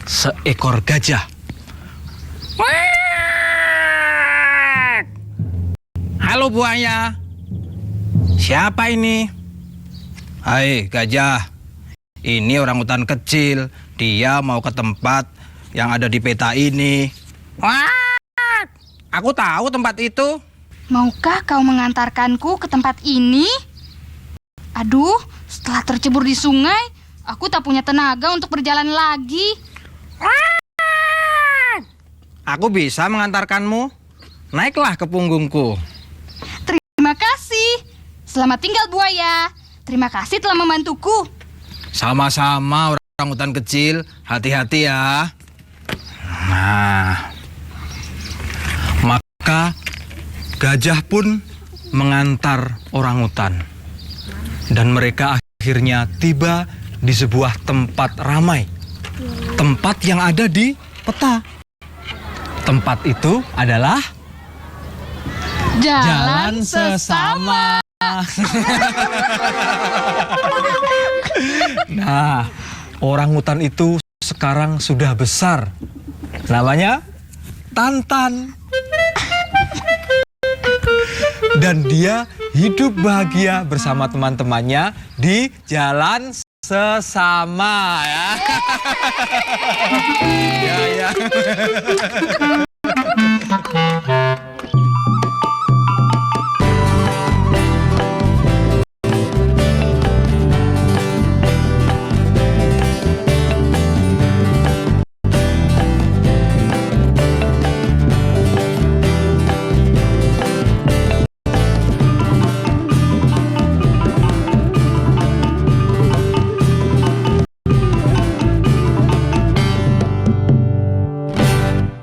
seekor gajah. Halo buaya, siapa ini? Hai gajah, ini orangutan kecil. Dia mau ke tempat yang ada di peta ini. Aku tahu tempat itu. Maukah kau mengantarkanku ke tempat ini? Aduh, setelah tercebur di sungai, aku tak punya tenaga untuk berjalan lagi. Aku bisa mengantarkanmu. Naiklah ke punggungku. Terima kasih. Selamat tinggal buaya. Terima kasih telah membantuku. Sama-sama orangutan kecil. Hati-hati ya. Nah, maka gajah pun mengantar orangutan. Dan mereka akhirnya tiba di sebuah tempat ramai. Tempat yang ada di peta. Tempat itu adalah Jalan sesama. Nah, orangutan itu sekarang sudah besar. Namanya Tantan. Dan dia hidup bahagia bersama teman-temannya di jalan sesama ya. Ya, ya.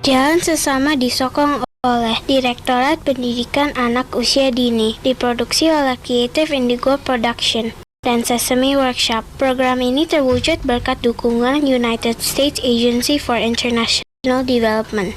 Jalan sesama disokong oleh Direktorat Pendidikan Anak Usia Dini, diproduksi oleh Creative Indigo Production dan Sesame Workshop. Program ini terwujud berkat dukungan United States Agency for International Development.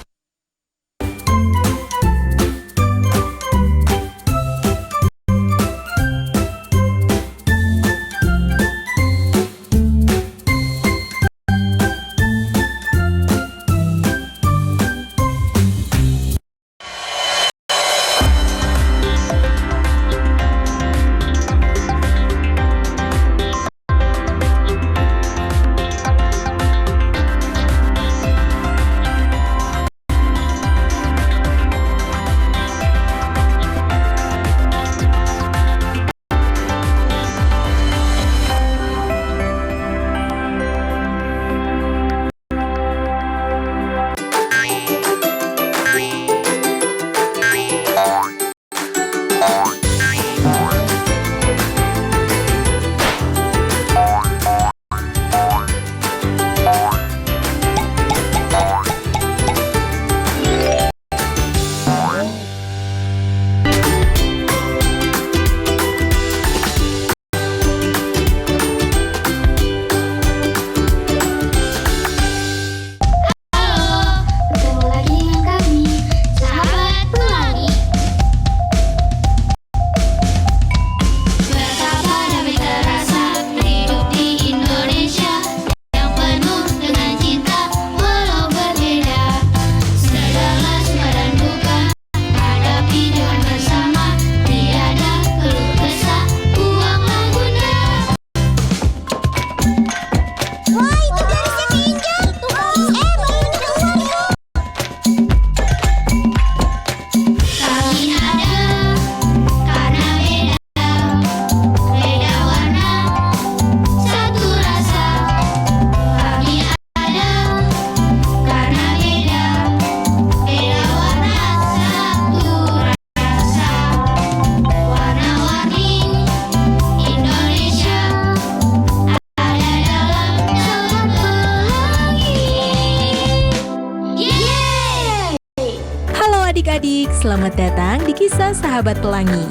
adik-adik, selamat datang di Kisah Sahabat Pelangi.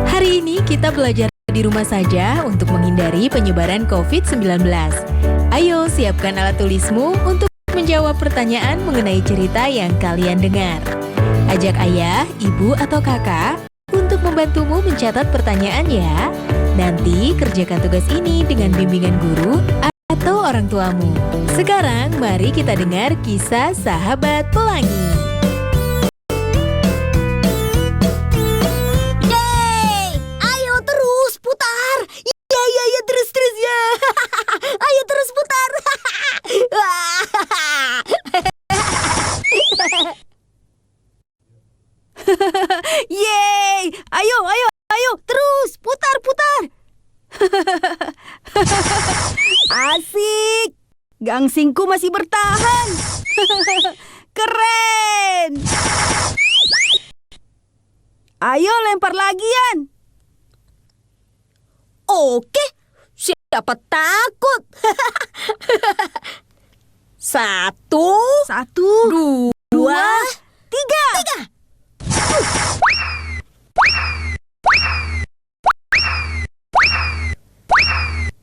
Hari ini kita belajar di rumah saja untuk menghindari penyebaran COVID-19. Ayo siapkan alat tulismu untuk menjawab pertanyaan mengenai cerita yang kalian dengar. Ajak ayah, ibu, atau kakak untuk membantumu mencatat pertanyaan ya. Nanti kerjakan tugas ini dengan bimbingan guru atau orang tuamu. Sekarang mari kita dengar kisah sahabat pelangi. Yeay! Ayo terus putar. Iya, terus ya. Ayo terus putar. Yeay! Ayo, terus putar. Asik. Gangsingku masih bertahan. Keren. Ayo lempar lagian. Oke, siapa takut? Satu, dua, tiga.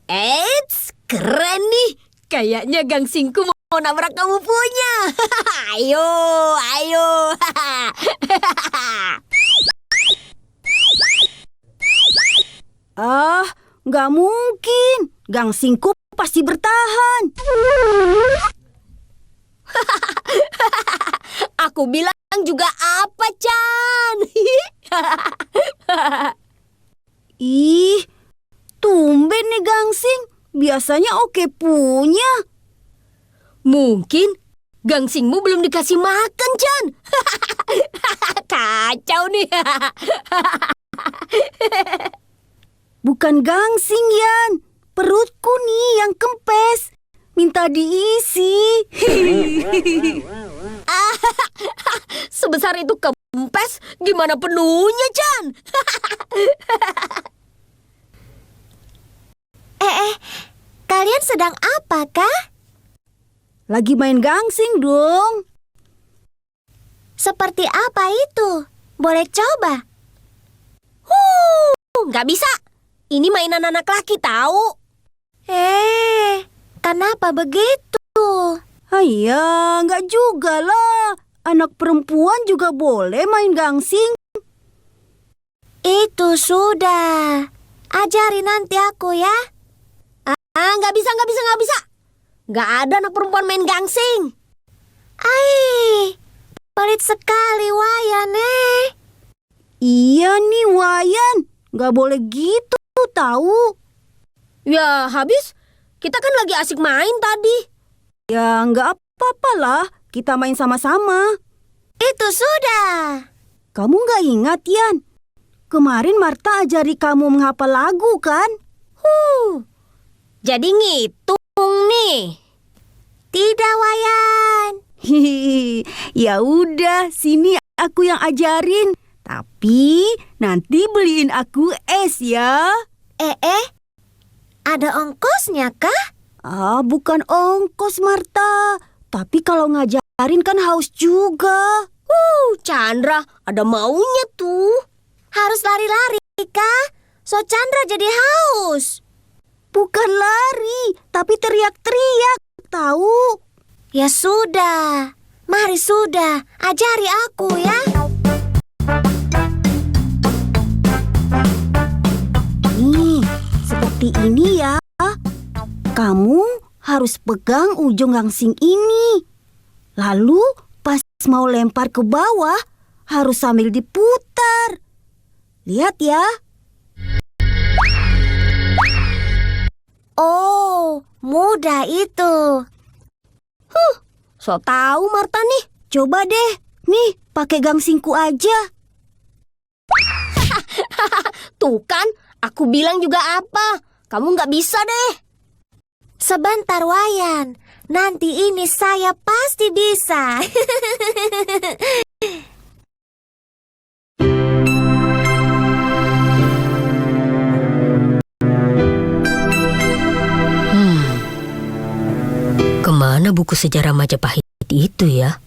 Eits, keren nih. Kayaknya gangsingku mau nabrak kamu punya. Ayo. Ah, nggak mungkin. Gangsingku pasti bertahan. Aku bilang juga apa, Chan? Ih, tumben nih gangsing. Biasanya oke punya. Mungkin gangsingmu belum dikasih makan, Chan. Kacau nih. Bukan gangsing, Yan. Perutku nih yang kempes. Minta diisi. Sebesar itu kempes, gimana penuhnya, Chan? Kalian sedang apa, kah? Lagi main gangsing dong. Seperti apa itu? Boleh coba? Nggak bisa. Ini mainan anak laki tahu. Kenapa begitu? Iya, nggak juga lah. Anak perempuan juga boleh main gangsing. Itu sudah. Ajari nanti aku ya. Nggak bisa. Nggak ada anak perempuan main gangsing. Pelit sekali Wayan, Iya nih Wayan, nggak boleh gitu tahu. Ya habis, kita kan lagi asik main tadi. Ya nggak apa-apalah, kita main sama-sama. Itu sudah. Kamu nggak ingat, Yan? Kemarin Marta ajari kamu menghafal lagu kan? Jadi ngitung nih. Tidak, Wayan. Ya udah, sini aku yang ajarin. Tapi nanti beliin aku es ya. Ada ongkosnya kah? Bukan ongkos, Marta. Tapi kalau ngajarin kan haus juga. Chandra, ada maunya tuh. Harus lari-lari kah? So Chandra jadi haus. Bukan lari, tapi teriak-teriak, tahu? Ya sudah, mari sudah, ajari aku ya. Nih, seperti ini ya. Kamu harus pegang ujung gangsing ini. Lalu pas mau lempar ke bawah, harus sambil diputar. Lihat ya. Oh, mudah itu. So tahu Marta nih. Coba deh. Nih, pakai gangsingku aja. Tuh kan, aku bilang juga apa. Kamu nggak bisa deh. Sebentar Wayan. Nanti ini saya pasti bisa. Kemana buku sejarah Majapahit itu ya?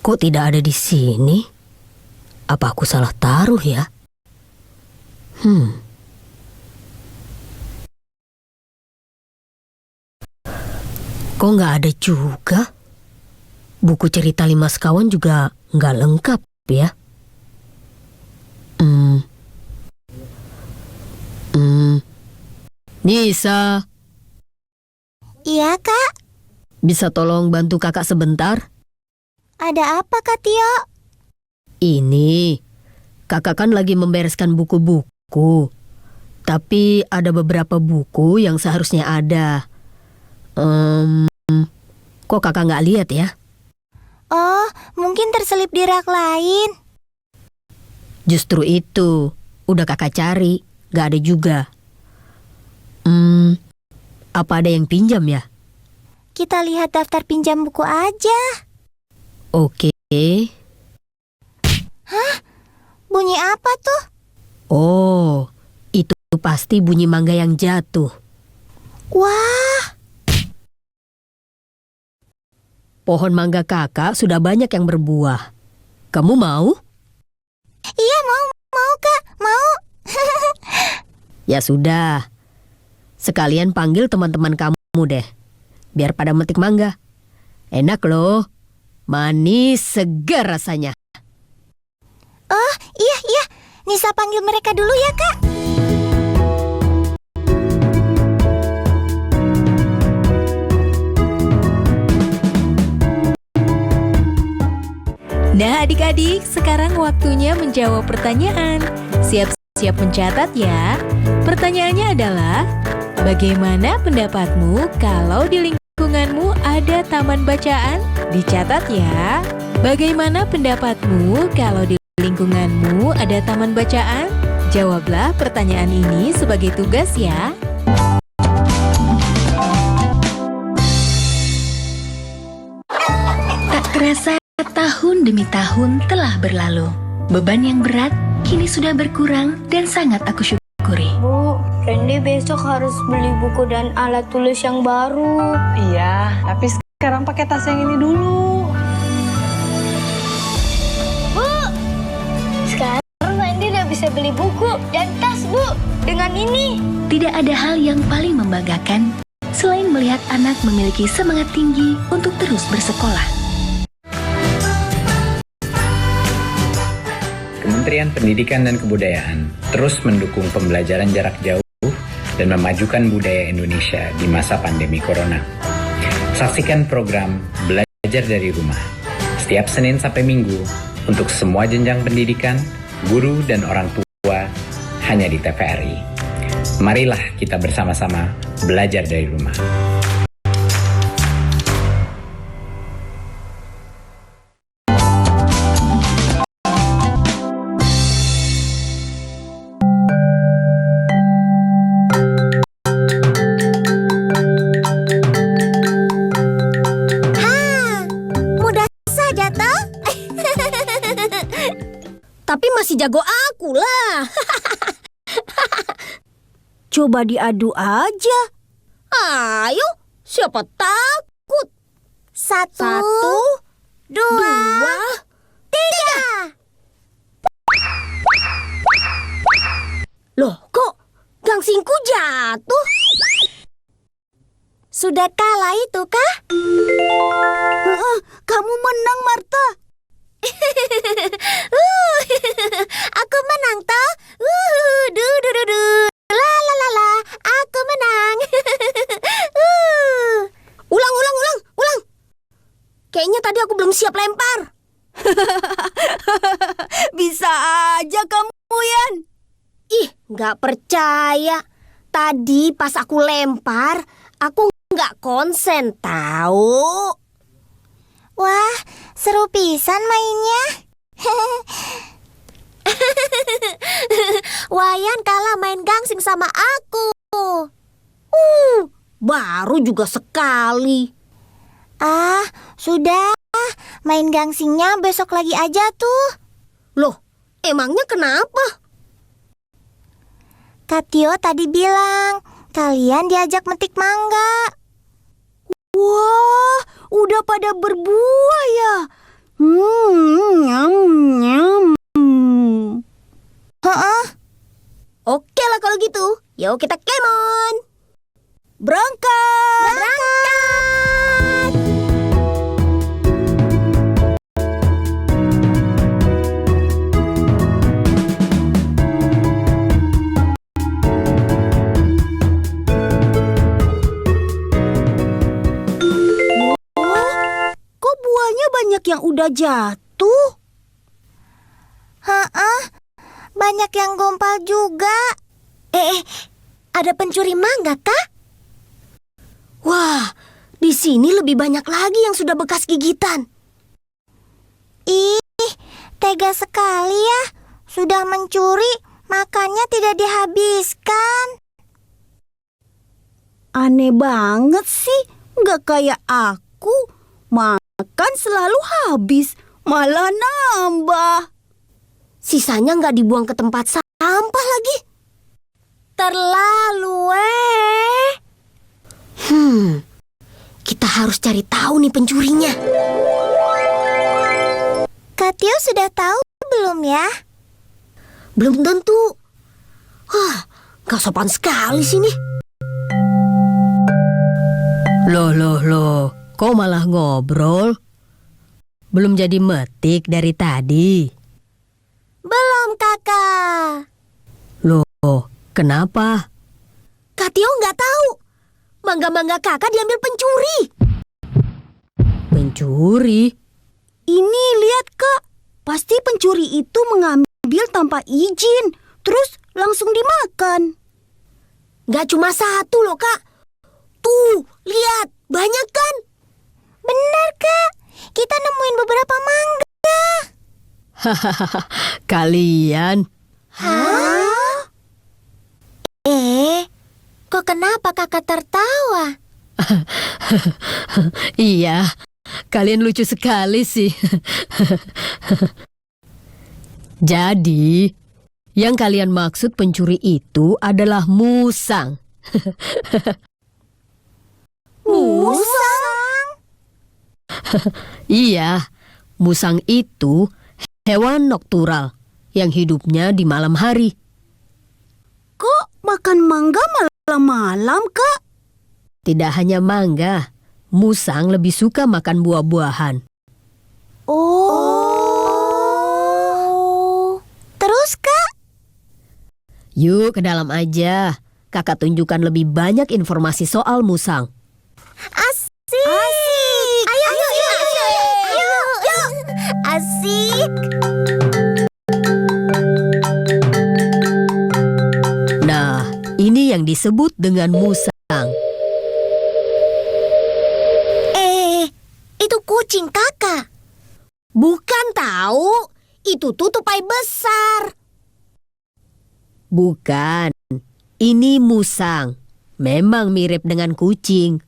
Kok tidak ada di sini? Apa aku salah taruh ya? Kok nggak ada juga? Buku cerita Lima Sekawan juga nggak lengkap ya? Nisa. Iya, Kak. Bisa tolong bantu kakak sebentar? Ada apa, Kak Tio? Ini, kakak kan lagi membereskan buku-buku. Tapi ada beberapa buku yang seharusnya ada. Kok kakak nggak lihat ya? Oh, mungkin terselip di rak lain. Justru itu, udah kakak cari, nggak ada juga. Apa ada yang pinjam ya? Kita lihat daftar pinjam buku aja. Oke. Bunyi apa tuh? Oh, itu pasti bunyi mangga yang jatuh. Wah, Pohon mangga kakak sudah banyak yang berbuah. Kamu mau? iya mau Kak, mau. Ya sudah. Sekalian panggil teman-teman kamu deh. Biar pada metik mangga. Enak loh. Manis, segar rasanya. Oh, iya. Nisa panggil mereka dulu ya, Kak. Nah adik-adik, sekarang waktunya menjawab pertanyaan. Siap-siap mencatat ya. Pertanyaannya adalah, bagaimana pendapatmu kalau di lingkunganmu ada taman bacaan? Dicatat ya. Bagaimana pendapatmu kalau di lingkunganmu ada taman bacaan? Jawablah pertanyaan ini sebagai tugas ya. Tak terasa tahun demi tahun telah berlalu. Beban yang berat kini sudah berkurang dan sangat aku syukuri. Bu, Randy besok harus beli buku dan alat tulis yang baru. Iya, tapi sekarang pakai tas yang ini dulu. Sekarang Randy udah bisa beli buku dan tas, Bu. Dengan ini. Tidak ada hal yang paling membanggakan selain melihat anak memiliki semangat tinggi untuk terus bersekolah. Kementerian Pendidikan dan Kebudayaan terus mendukung pembelajaran jarak jauh dan memajukan budaya Indonesia di masa pandemi Corona. Saksikan program Belajar dari Rumah setiap Senin sampai Minggu untuk semua jenjang pendidikan, guru, dan orang tua hanya di TVRI. Marilah kita bersama-sama belajar dari rumah. Mudah saja toh. Tapi masih jago aku lah. Coba diadu aja. Ayo, siapa takut? Satu, dua, tiga. Loh, kok gangsingku jatuh? Sudah kalah itu, Kak? Kamu menang, Marta. Aku menang toh. Du du du du. La la la la. Aku menang. Ulang. Kayaknya tadi aku belum siap lempar. Bisa aja kamu, Yan. Ih, nggak percaya. Tadi pas aku lempar, aku nggak konsen tahu. Wah, seru pisan mainnya. Wayan kalah main gangsing sama aku. Baru juga sekali. Ah, sudah. Main gangsingnya besok lagi aja tuh. Loh, emangnya kenapa? Kak Tio tadi bilang, kalian diajak metik mangga. Wah, udah pada berbuah ya. Nyam. Oke lah kalau gitu. Yuk kita kemon. Berangkat. banyak yang udah jatuh. Banyak yang gompal juga. Ada pencuri mangga kah? Wah, di sini lebih banyak lagi yang sudah bekas gigitan. Ih, tega sekali ya. Sudah mencuri, makannya tidak dihabiskan. Aneh banget sih, nggak kayak aku. Makan selalu habis, malah nambah. Sisanya nggak dibuang ke tempat sampah lagi. Terlalu, Kita harus cari tahu nih pencurinya. Kak Tio sudah tahu belum ya? Belum tentu. Nggak sopan sekali sini. Loh, kok malah ngobrol? Belum jadi metik dari tadi? Belum, Kakak. Loh, kenapa? Kak Tio nggak tahu. Mangga-mangga kakak diambil pencuri. Pencuri? Ini lihat Kak, pasti pencuri itu mengambil tanpa izin, terus langsung dimakan. Gak cuma satu loh Kak. Tuh, lihat, banyak kan? Benar, Kak. Kita nemuin beberapa mangga. Hahaha, kalian. Hah? Kok kenapa Kakak tertawa? Iya, kalian lucu sekali sih. Jadi, yang kalian maksud pencuri itu adalah musang. Musang? Iya, musang itu hewan noktural yang hidupnya di malam hari. Kok makan mangga malam-malam Kak? Tidak hanya mangga, musang lebih suka makan buah-buahan. Terus Kak? Yuk ke dalam aja, kakak tunjukkan lebih banyak informasi soal musang. Asik. Ayo. Asik. Nah, ini yang disebut dengan musang. Itu kucing Kakak. Bukan tahu, itu tuh tupai besar. Bukan, ini musang. Memang mirip dengan kucing.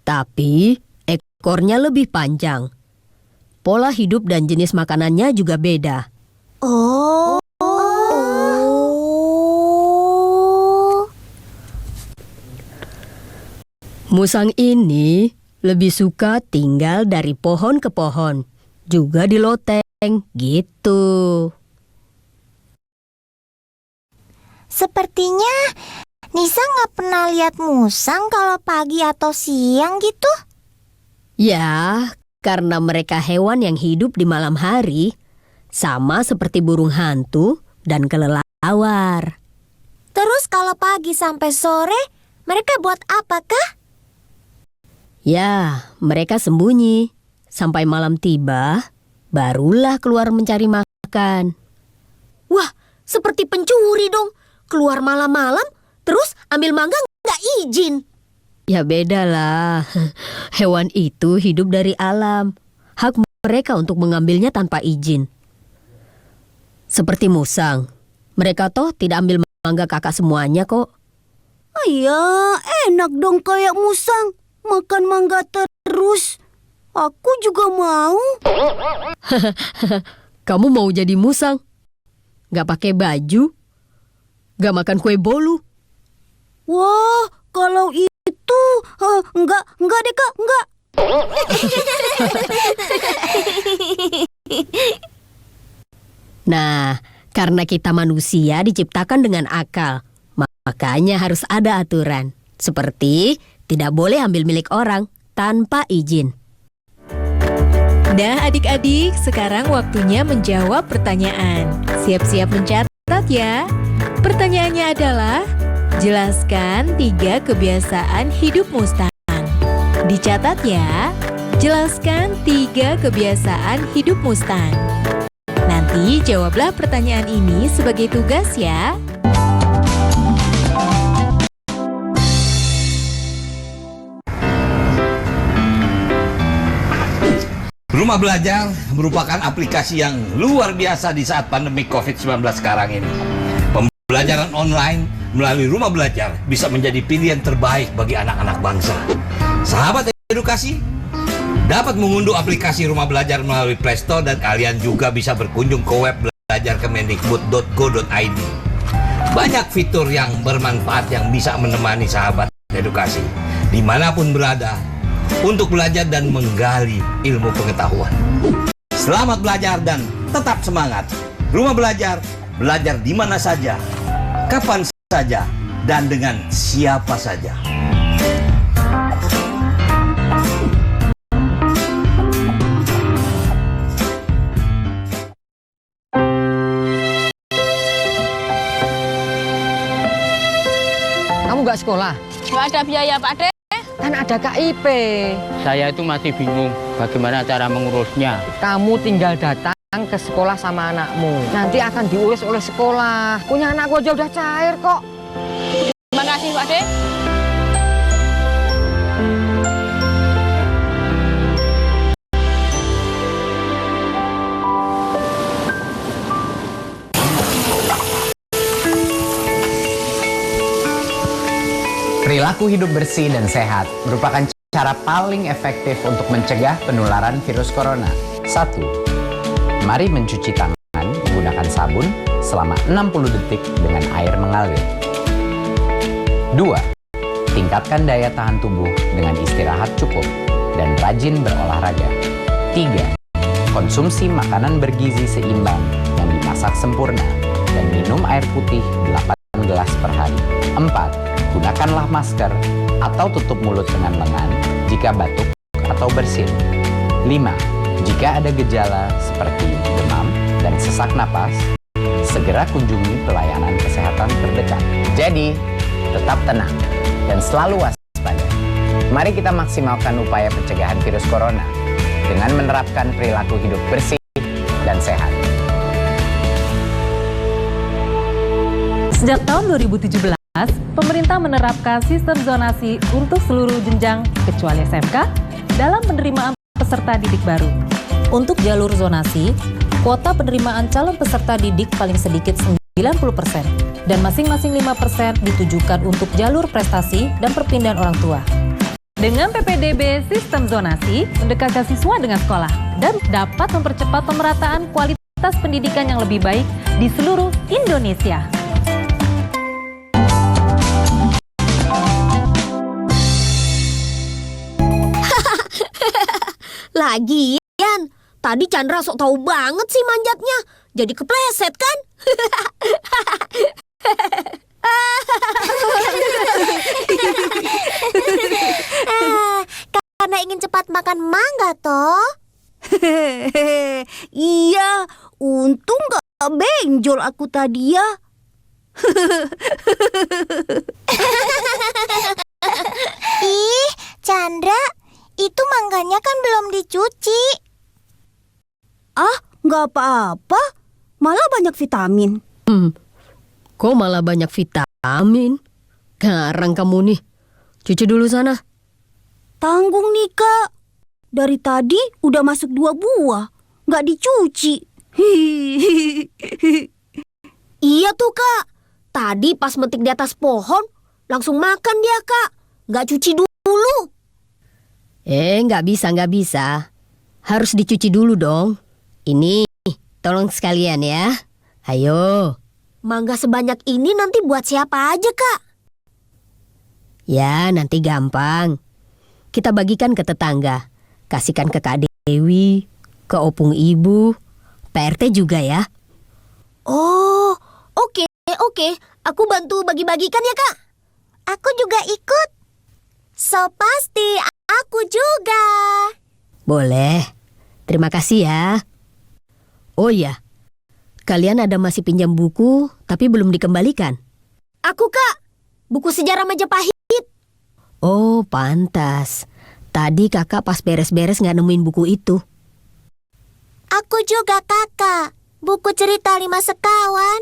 Tapi ekornya lebih panjang. Pola hidup dan jenis makanannya juga beda. Musang ini lebih suka tinggal dari pohon ke pohon, juga di loteng, gitu. Sepertinya Nisa nggak pernah lihat musang kalau pagi atau siang gitu. Ya, karena mereka hewan yang hidup di malam hari, sama seperti burung hantu dan kelelawar. Terus kalau pagi sampai sore, mereka buat apakah? Ya, mereka sembunyi. Sampai malam tiba, barulah keluar mencari makan. Wah, seperti pencuri dong. Keluar malam-malam, terus ambil mangga nggak izin. Ya beda lah. Hewan itu hidup dari alam. Hak mereka untuk mengambilnya tanpa izin. Seperti musang. Mereka toh tidak ambil mangga kakak semuanya kok. Ya, enak dong kayak musang. Makan mangga terus. Aku juga mau. Kamu mau jadi musang? Gak pakai baju? Gak makan kue bolu? Wah, kalau itu enggak deh Kak, enggak. Nah, karena kita manusia diciptakan dengan akal, makanya harus ada aturan. Seperti tidak boleh ambil milik orang tanpa izin. Nah adik-adik, sekarang waktunya menjawab pertanyaan. Siap-siap mencatat ya. Pertanyaannya adalah, jelaskan 3 kebiasaan hidup musang. Dicatat ya. Jelaskan 3 kebiasaan hidup Mustang. Nanti jawablah pertanyaan ini sebagai tugas ya. Rumah Belajar merupakan aplikasi yang luar biasa di saat pandemi COVID-19 sekarang ini. Pembelajaran online melalui Rumah Belajar bisa menjadi pilihan terbaik bagi anak-anak bangsa. Sahabat edukasi, dapat mengunduh aplikasi Rumah Belajar melalui Play Store dan kalian juga bisa berkunjung ke web belajarkemendikbud.go.id. Banyak fitur yang bermanfaat yang bisa menemani sahabat edukasi dimanapun berada untuk belajar dan menggali ilmu pengetahuan. Selamat belajar dan tetap semangat. Rumah Belajar, belajar di mana saja, kapan saja, dan dengan siapa saja. Kamu nggak sekolah? Nggak ada biaya, Pak Ade. Kan ada KIP. Saya itu masih bingung bagaimana cara mengurusnya. Kamu tinggal datang ke sekolah sama anakmu. Nanti akan diurus oleh sekolah. Punya anakku aja udah cair kok. Terima kasih, Pak Ade. Perilaku hidup bersih dan sehat merupakan cara paling efektif untuk mencegah penularan virus corona. 1. Mari mencuci tangan menggunakan sabun selama 60 detik dengan air mengalir. 2. Tingkatkan daya tahan tubuh dengan istirahat cukup dan rajin berolahraga. 3. Konsumsi makanan bergizi seimbang yang dimasak sempurna dan minum air putih 8 gelas per hari. 4. Gunakanlah masker atau tutup mulut dengan lengan jika batuk atau bersin. 5. Jika ada gejala seperti demam dan sesak napas, segera kunjungi pelayanan kesehatan terdekat. Jadi, tetap tenang dan selalu waspada. Mari kita maksimalkan upaya pencegahan virus corona dengan menerapkan perilaku hidup bersih dan sehat. Sejak tahun 2017, pemerintah menerapkan sistem zonasi untuk seluruh jenjang kecuali SMK dalam penerimaan peserta didik baru. Untuk jalur zonasi, kuota penerimaan calon peserta didik paling sedikit 90% dan masing-masing 5% ditujukan untuk jalur prestasi dan perpindahan orang tua. Dengan PPDB sistem zonasi mendekatkan siswa dengan sekolah dan dapat mempercepat pemerataan kualitas pendidikan yang lebih baik di seluruh Indonesia. Lagian, tadi Chandra sok tahu banget sih manjatnya. Jadi kepleset kan? Karena ingin cepat makan mangga toh? Iya, untung gak benjol aku tadi ya. Ih, Chandra, itu mangganya kan belum dicuci. Ah, gak apa-apa. Malah banyak vitamin. Kok malah banyak vitamin? Garang kamu nih. Cuci dulu sana. Tanggung nih kak. Dari tadi udah masuk 2 buah. Gak dicuci. Iya tuh kak. Tadi pas metik di atas pohon, langsung makan dia kak. Gak cuci dulu. Nggak bisa. Harus dicuci dulu dong. Ini, tolong sekalian ya. Ayo. Mangga sebanyak ini nanti buat siapa aja kak? Ya, nanti gampang. Kita bagikan ke tetangga. Kasihkan ke Kak Dewi, ke opung ibu, PRT juga ya. Oh, oke. Aku bantu bagi-bagikan ya kak. Aku juga ikut. So pasti aku juga. Boleh. Terima kasih ya. Oh ya, kalian ada masih pinjam buku tapi belum dikembalikan? Aku kak, buku sejarah Majapahit. Oh, pantas. Tadi kakak pas beres-beres nggak nemuin buku itu. Aku juga kakak. Buku cerita 5 sekawan.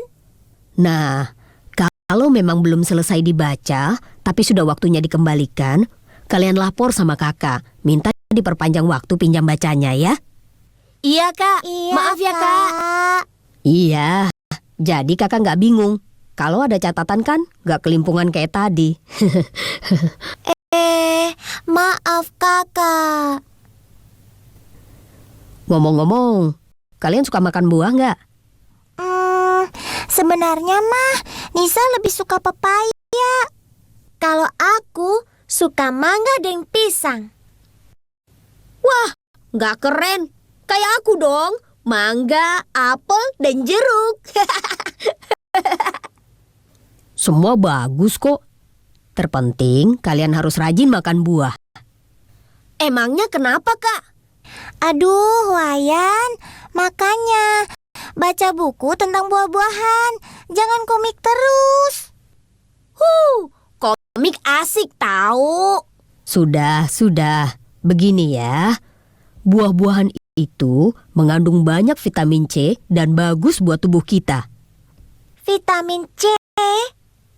Nah, kalau memang belum selesai dibaca, tapi sudah waktunya dikembalikan, kalian lapor sama kakak. Minta diperpanjang waktu pinjam bacanya ya. Iya kak. Maaf ya kak. Iya, jadi kakak nggak bingung. Kalau ada catatan kan nggak kelimpungan kayak tadi. Maaf kakak. Ngomong-ngomong, kalian suka makan buah nggak? Sebenarnya mah Nisa lebih suka pepaya. Kalau aku suka mangga dan pisang. Wah, nggak keren. Kayak aku dong, mangga, apel, dan jeruk. Semua bagus kok. Terpenting kalian harus rajin makan buah. Emangnya kenapa kak? Aduh Wayan, makanya baca buku tentang buah-buahan. Jangan komik terus. Komik asik tahu. Sudah. Begini ya. Buah-buahan itu mengandung banyak vitamin C dan bagus buat tubuh kita. Vitamin C?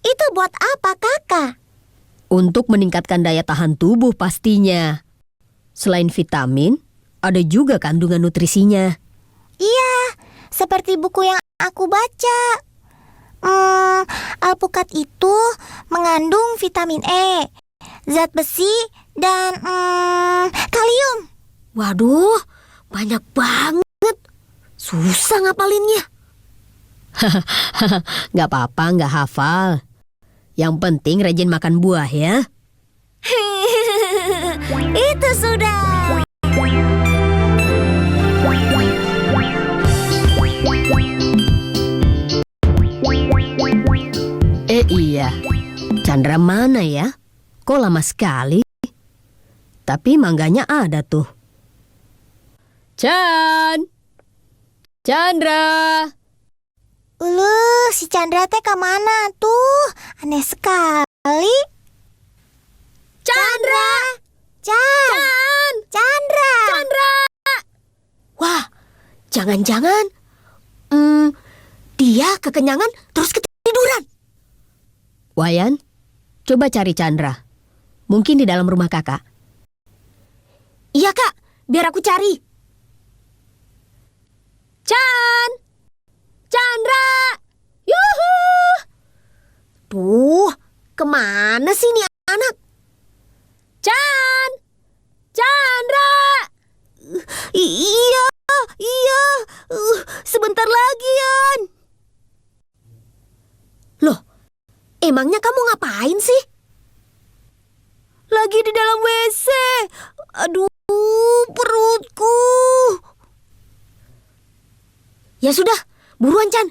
Itu buat apa kakak? Untuk meningkatkan daya tahan tubuh pastinya. Selain vitamin, ada juga kandungan nutrisinya. Iya, seperti buku yang aku baca. Alpukat itu mengandung vitamin E, zat besi, dan kalium. Waduh, banyak banget. Susah ngapalinnya. Gak apa-apa, gak hafal. Yang penting rajin makan buah ya. Itu sudah. Iya, Chandra mana ya? Kok lama sekali? Tapi mangganya ada tuh. Chandra. Si Chandra teh kemana tuh? Aneh sekali. Chandra. Chandra. Wah, jangan-jangan dia kekenyangan terus ketiduran. Wayan, coba cari Chandra. Mungkin di dalam rumah kakak. Iya kak, biar aku cari. Chandra! Yuhu! Tuh, kemana sih nih anak? Chandra! Iya. Sebentar lagi, Yan. Loh, emangnya kamu ngapain sih? Lagi di dalam WC. Aduh, perutku. Ya sudah, buruan Chan.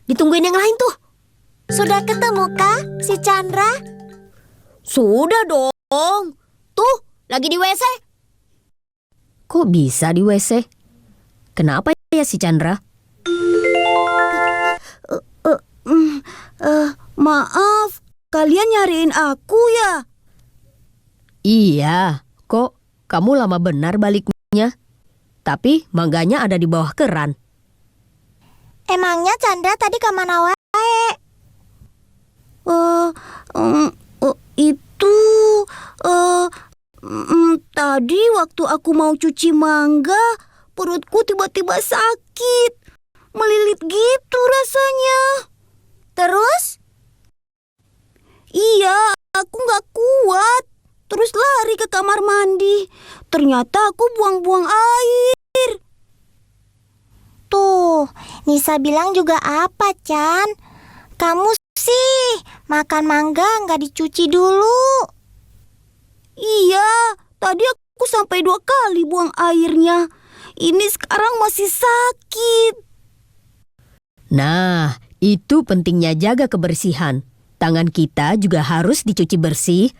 Ditungguin yang lain tuh. Sudah ketemu kah si Chandra? Sudah dong. Tuh, lagi di WC. Kok bisa di WC? Kenapa ya si Chandra? Maaf, kalian nyariin aku ya? Iya, kok kamu lama benar baliknya. Tapi mangganya ada di bawah keran. Emangnya Chandra tadi kemana wae? Tadi waktu aku mau cuci mangga, perutku tiba-tiba sakit. Melilit gitu rasanya. Terus? Iya, aku gak kuat. Terus lari ke kamar mandi. Ternyata aku buang-buang air. Tuh, Nisa bilang juga apa, Chan? Kamu sih makan mangga nggak dicuci dulu. Iya, tadi aku sampai 2 kali buang airnya. Ini sekarang masih sakit. Nah, itu pentingnya jaga kebersihan. Tangan kita juga harus dicuci bersih.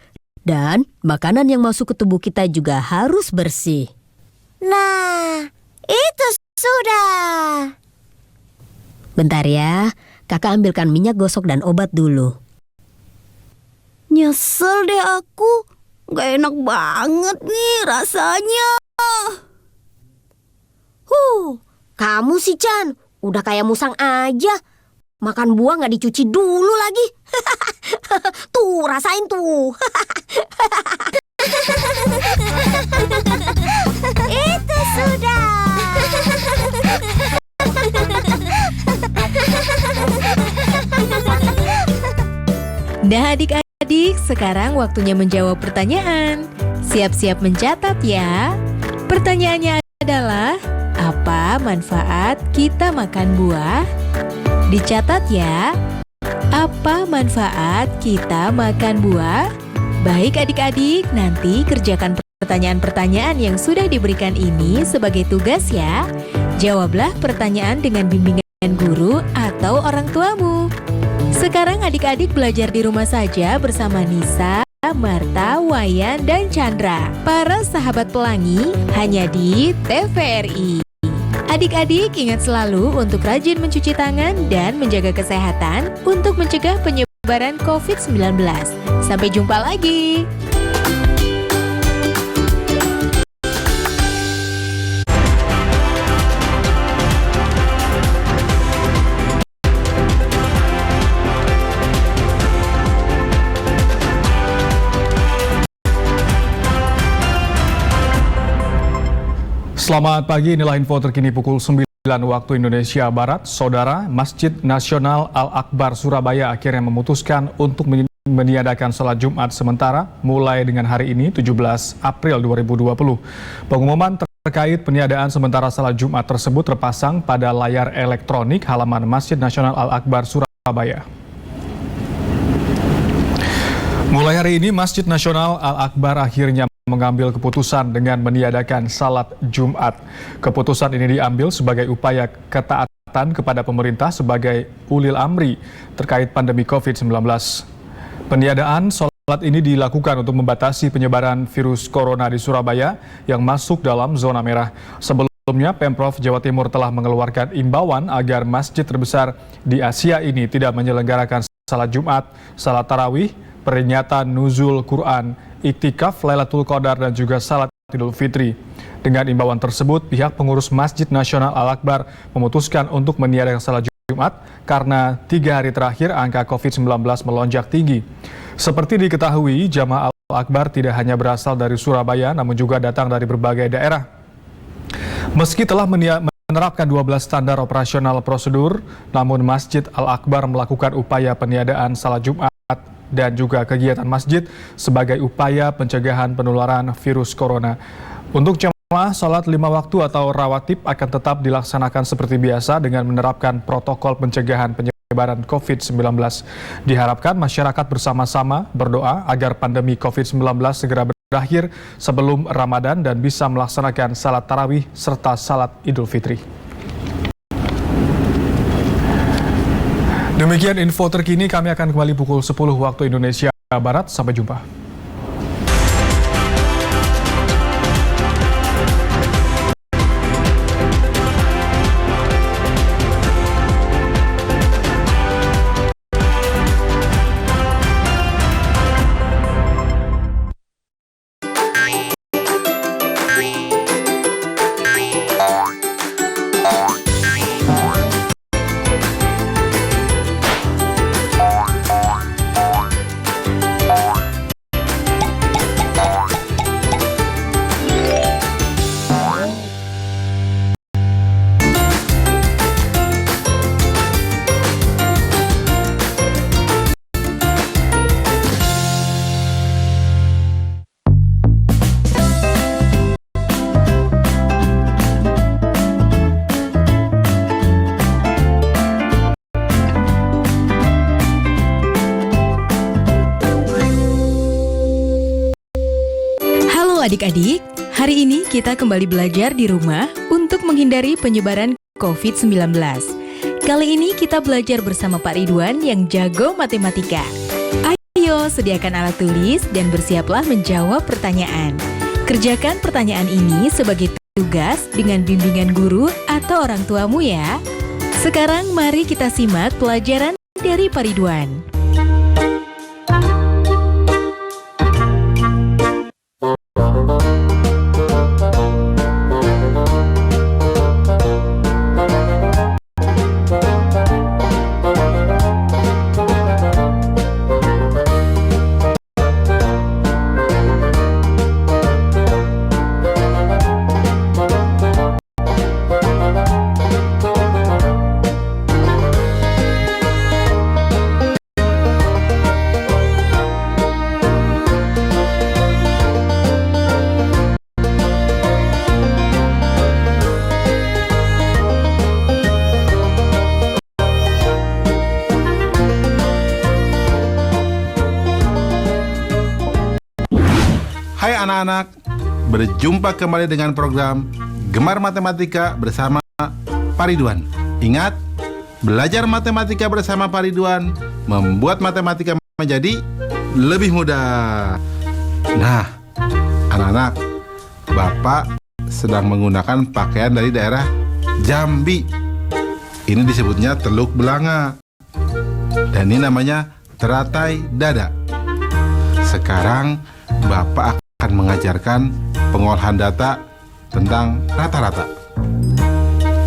Dan makanan yang masuk ke tubuh kita juga harus bersih. Nah, itu sudah. Bentar ya, kakak ambilkan minyak gosok dan obat dulu. Nyesel deh aku. Gak enak banget nih rasanya. Kamu sih Chan, udah kayak musang aja. Makan buah gak dicuci dulu lagi. Tuh, rasain tuh. Itu sudah. Nah adik-adik, sekarang waktunya menjawab pertanyaan. Siap-siap mencatat ya. Pertanyaannya adalah, apa manfaat kita makan buah? Dicatat ya. Apa manfaat kita makan buah? Baik adik-adik, nanti kerjakan pertanyaan-pertanyaan yang sudah diberikan ini sebagai tugas ya. Jawablah pertanyaan dengan bimbingan guru atau orang tuamu. Sekarang adik-adik belajar di rumah saja bersama Nisa, Marta, Wayan, dan Chandra. Para sahabat pelangi hanya di TVRI. Adik-adik ingat selalu untuk rajin mencuci tangan dan menjaga kesehatan untuk mencegah penyebaran COVID-19. Sampai jumpa lagi. Selamat pagi, inilah info terkini pukul 9 waktu Indonesia Barat. Saudara, Masjid Nasional Al-Akbar Surabaya akhirnya memutuskan untuk meniadakan sholat Jumat sementara mulai dengan hari ini 17 April 2020. Pengumuman terkait peniadaan sementara sholat Jumat tersebut terpasang pada layar elektronik halaman Masjid Nasional Al-Akbar Surabaya. Mulai hari ini Masjid Nasional Al-Akbar akhirnya mengambil keputusan dengan meniadakan salat Jumat. Keputusan ini diambil sebagai upaya ketaatan kepada pemerintah sebagai ulil amri terkait pandemi COVID-19. Peniadaan salat ini dilakukan untuk membatasi penyebaran virus corona di Surabaya yang masuk dalam zona merah. Sebelumnya, Pemprov Jawa Timur telah mengeluarkan imbauan agar masjid terbesar di Asia ini tidak menyelenggarakan salat Jumat, salat tarawih, peringatan nuzul Quran, iktikaf, Lailatul Qadar, dan juga salat Idul Fitri. Dengan imbauan tersebut, pihak pengurus Masjid Nasional Al-Akbar memutuskan untuk meniadakan salat Jumat karena 3 hari terakhir angka COVID-19 melonjak tinggi. Seperti diketahui, jamaah Al-Akbar tidak hanya berasal dari Surabaya, namun juga datang dari berbagai daerah. Meski telah menerapkan 12 standar operasional prosedur, namun Masjid Al-Akbar melakukan upaya peniadaan salat Jumat dan juga kegiatan masjid sebagai upaya pencegahan penularan virus corona. Untuk jemaah, salat 5 waktu atau rawatib akan tetap dilaksanakan seperti biasa dengan menerapkan protokol pencegahan penyebaran COVID-19. Diharapkan masyarakat bersama-sama berdoa agar pandemi COVID-19 segera berakhir sebelum Ramadan dan bisa melaksanakan salat tarawih serta salat Idul Fitri. Demikian info terkini, kami akan kembali pukul 10 waktu Indonesia Barat. Sampai jumpa. Adik-adik, hari ini kita kembali belajar di rumah untuk menghindari penyebaran COVID-19. Kali ini kita belajar bersama Pak Ridwan yang jago matematika. Ayo, sediakan alat tulis dan bersiaplah menjawab pertanyaan. Kerjakan pertanyaan ini sebagai tugas dengan bimbingan guru atau orang tuamu ya. Sekarang mari kita simak pelajaran dari Pak Ridwan. anak-anak, berjumpa kembali dengan program Gemar Matematika bersama Pak Ridwan. Ingat, belajar matematika bersama Pak Ridwan membuat matematika menjadi lebih mudah. Nah, anak-anak, Bapak sedang menggunakan pakaian dari daerah Jambi. Ini disebutnya teluk belanga. Dan ini namanya teratai dada. Sekarang Bapak akan mengajarkan pengolahan data tentang rata-rata.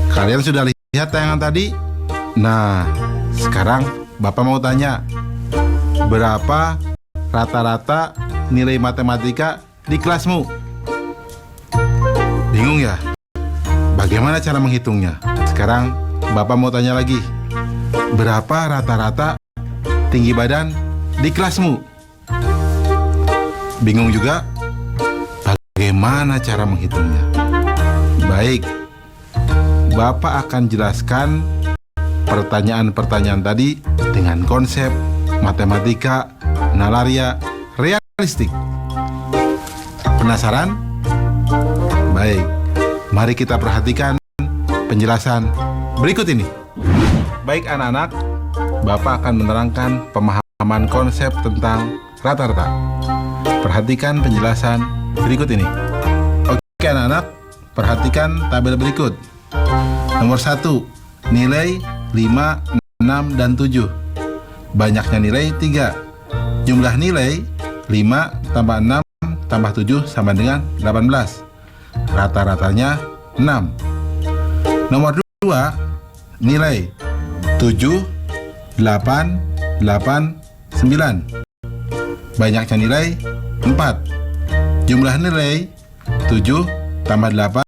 Kalian sudah lihat tayangan tadi? Nah, sekarang Bapak mau tanya, berapa rata-rata nilai matematika di kelasmu? Bingung ya? Bagaimana cara menghitungnya? Sekarang Bapak mau tanya lagi, berapa rata-rata tinggi badan di kelasmu? Bingung juga? Bagaimana cara menghitungnya? Baik, Bapak akan jelaskan pertanyaan-pertanyaan tadi dengan konsep matematika nalaria realistik. Penasaran? Baik, mari kita perhatikan penjelasan berikut ini. Baik anak-anak, Bapak akan menerangkan pemahaman konsep tentang rata-rata. Perhatikan penjelasan berikut ini. Oke anak-anak, perhatikan tabel berikut. Nomor 1, nilai 5, 6, dan 7. Banyaknya nilai 3. Jumlah nilai 5 tambah 6 tambah 7 sama dengan 18. Rata-ratanya 6. Nomor 2, nilai 7, 8, 8, 9. Banyaknya nilai 4. Jumlah nilai 7 tambah 8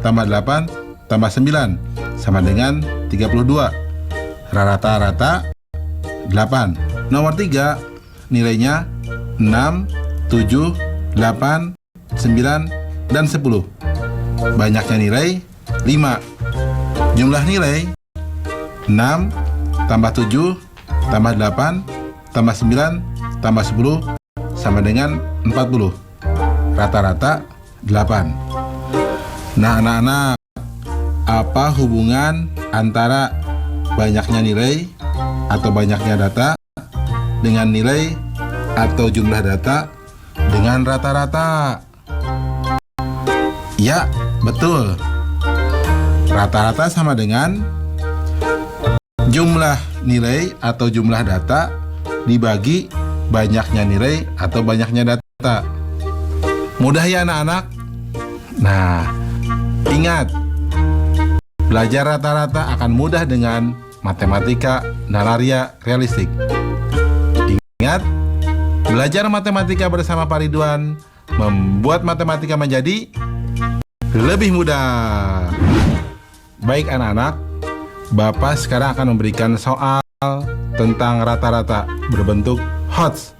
tambah 8 tambah 9 sama dengan 32. Rata-rata 8. Nomor 3, nilainya 6, 7, 8, 9, dan 10. Banyaknya nilai 5. Jumlah nilai 6 tambah 7 tambah 8 tambah 9 tambah 10 sama dengan 40. Rata-rata 8. Nah anak-anak, apa hubungan antara banyaknya nilai atau banyaknya data dengan nilai atau jumlah data dengan rata-rata? Ya, betul. Rata-rata sama dengan jumlah nilai atau jumlah data dibagi banyaknya nilai atau banyaknya data. Mudah ya anak-anak? Nah, ingat, belajar rata-rata akan mudah dengan matematika nalaria realistik. Ingat, belajar matematika bersama Pak Ridwan membuat matematika menjadi lebih mudah. Baik anak-anak, Bapak sekarang akan memberikan soal tentang rata-rata berbentuk HOTS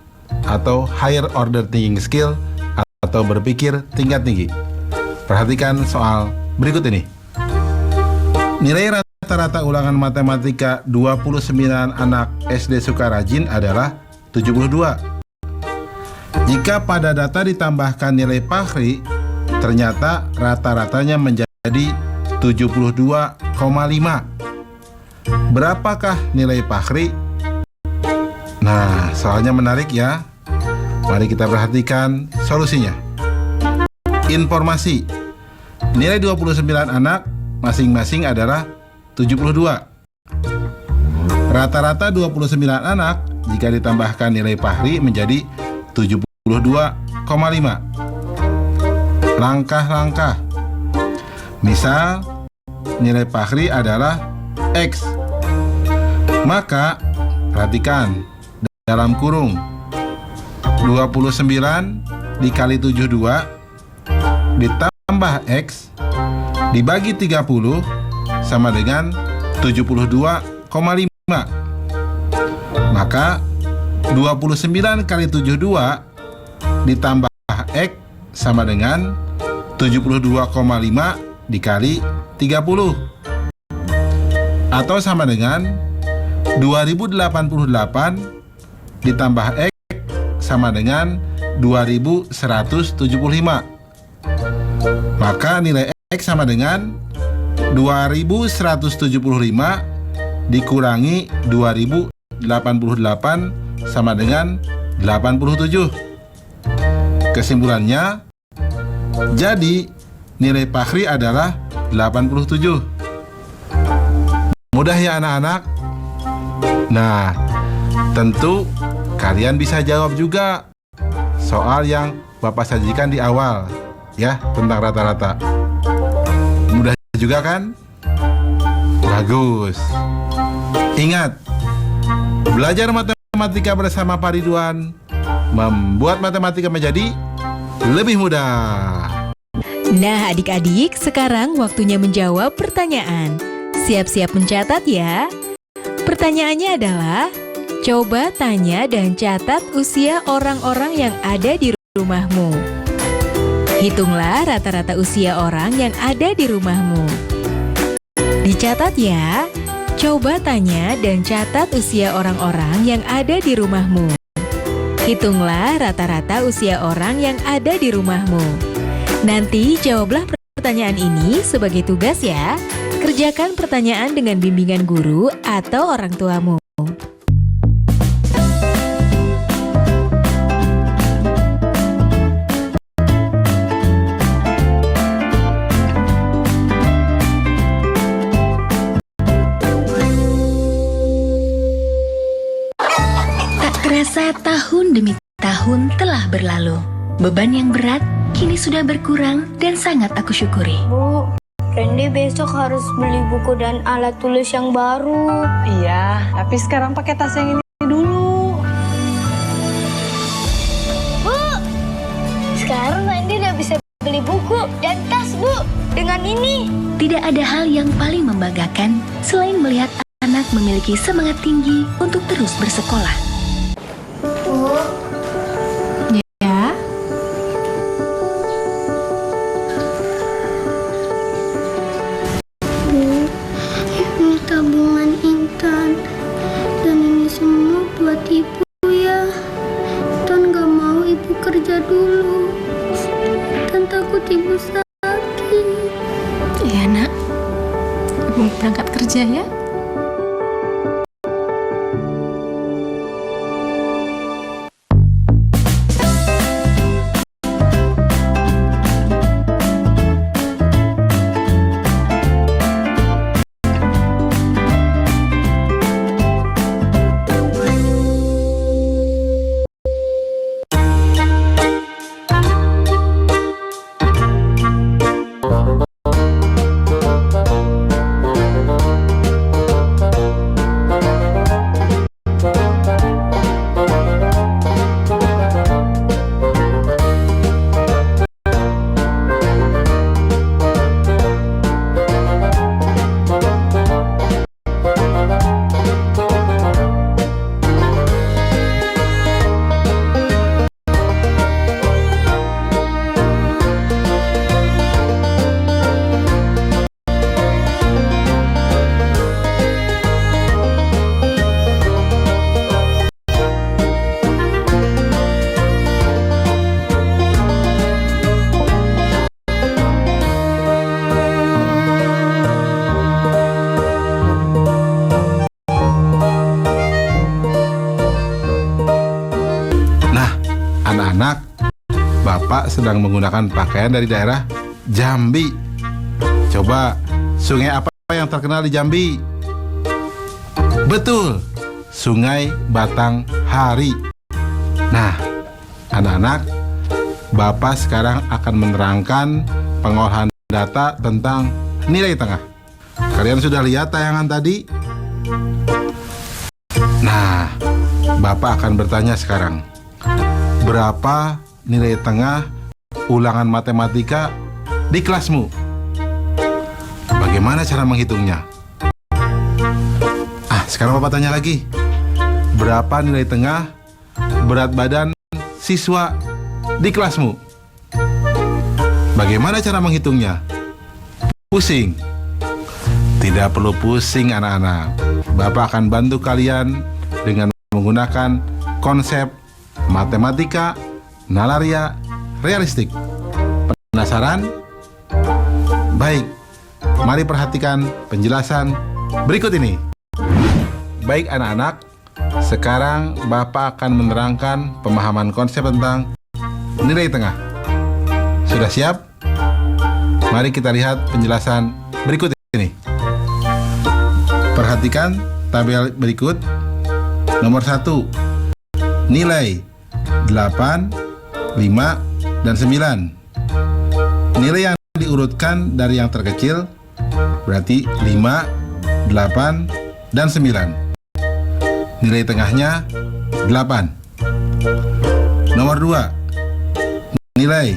atau Higher Order Thinking Skill atau berpikir tingkat tinggi. Perhatikan soal berikut ini. Nilai rata-rata ulangan matematika 29 anak SD Sukarajin adalah 72. Jika pada data ditambahkan nilai Fahri, ternyata rata-ratanya menjadi 72,5. Berapakah nilai Fahri? Nah, soalnya menarik ya. Mari kita perhatikan solusinya. Informasi. Nilai 29 anak masing-masing adalah 72. Rata-rata 29 anak jika ditambahkan nilai Fahri menjadi 72,5. Langkah-langkah. Misal, nilai Fahri adalah X. Maka, perhatikan, dalam kurung 29 dikali 72 ditambah X dibagi 30 sama dengan 72,5. Maka 29 kali 72 ditambah X sama dengan 72,5 dikali 30 atau sama dengan 2088 ditambah X sama dengan 2175. Maka nilai X sama dengan 2175 dikurangi 2088 sama dengan 87. Kesimpulannya, jadi nilai Fakhri adalah 87. Mudah ya anak-anak? Nah, tentu kalian bisa jawab juga soal yang Bapak sajikan di awal ya, tentang rata-rata. Mudah juga kan? Bagus. Ingat, belajar matematika bersama Pak Ridwan membuat matematika menjadi lebih mudah. Nah adik-adik, sekarang waktunya menjawab pertanyaan. Siap-siap mencatat ya. Pertanyaannya adalah, coba tanya dan catat usia orang-orang yang ada di rumahmu. Hitunglah rata-rata usia orang yang ada di rumahmu. Dicatat ya. Coba tanya dan catat usia orang-orang yang ada di rumahmu. Hitunglah rata-rata usia orang yang ada di rumahmu. Nanti jawablah pertanyaan ini sebagai tugas ya. Kerjakan pertanyaan dengan bimbingan guru atau orang tuamu. Terasa tahun demi tahun telah berlalu. Beban yang berat kini sudah berkurang dan sangat aku syukuri. Bu, Randy besok harus beli buku dan alat tulis yang baru. Iya, tapi sekarang pakai tas yang ini dulu. Bu, sekarang Randy udah bisa beli buku dan tas, Bu. Dengan ini. Tidak ada hal yang paling membanggakan selain melihat anak memiliki semangat tinggi untuk terus bersekolah. Bu. Ya. Bu, ini tabungan Intan. Dan ini semua buat Ibu ya. Intan gak mau Ibu kerja dulu. Intan takut Ibu sakit. Iya nak. Ibu berangkat kerja ya. Anak-anak, Bapak sedang menggunakan pakaian dari daerah Jambi. Coba, sungai apa yang terkenal di Jambi? Betul, Sungai Batanghari. Nah, anak-anak, Bapak sekarang akan menerangkan pengolahan data tentang nilai tengah. Kalian sudah lihat tayangan tadi? Nah, Bapak akan bertanya sekarang. Berapa nilai tengah ulangan matematika di kelasmu? Bagaimana cara menghitungnya? Sekarang Bapak tanya lagi. Berapa nilai tengah berat badan siswa di kelasmu? Bagaimana cara menghitungnya? Pusing? Tidak perlu pusing anak-anak. Bapak akan bantu kalian dengan menggunakan konsep matematika nalaria realistik. Penasaran? Baik, mari perhatikan penjelasan berikut ini. Baik anak-anak, sekarang Bapak akan menerangkan pemahaman konsep tentang nilai tengah. Sudah siap? Mari kita lihat penjelasan berikut ini. Perhatikan tabel berikut. Nomor 1, nilai 8, 5, dan 9. Nilai yang diurutkan dari yang terkecil berarti 5, 8, dan 9. Nilai tengahnya 8. Nomor 2, nilai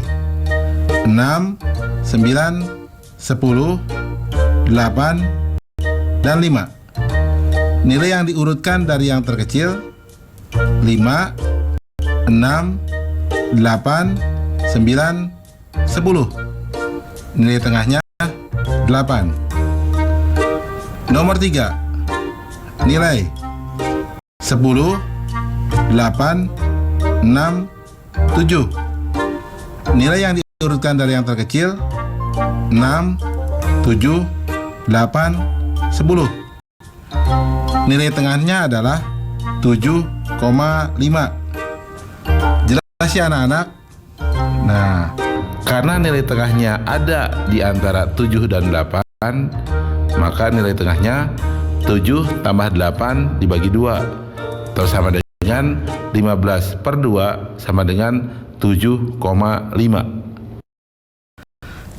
6, 9, 10, 8, dan 5. Nilai yang diurutkan dari yang terkecil 5, 6, 8, 9, 10. Nilai tengahnya 8. Nomor 3, nilai 10, 8, 6, 7. Nilai yang diurutkan dari yang terkecil 6, 7, 8, 10. Nilai tengahnya adalah 7,5. Jelas ya anak-anak? Nah, karena nilai tengahnya ada di antara 7 dan 8, maka nilai tengahnya 7 tambah 8 dibagi 2. Terus sama dengan 15/2 sama dengan 7,5.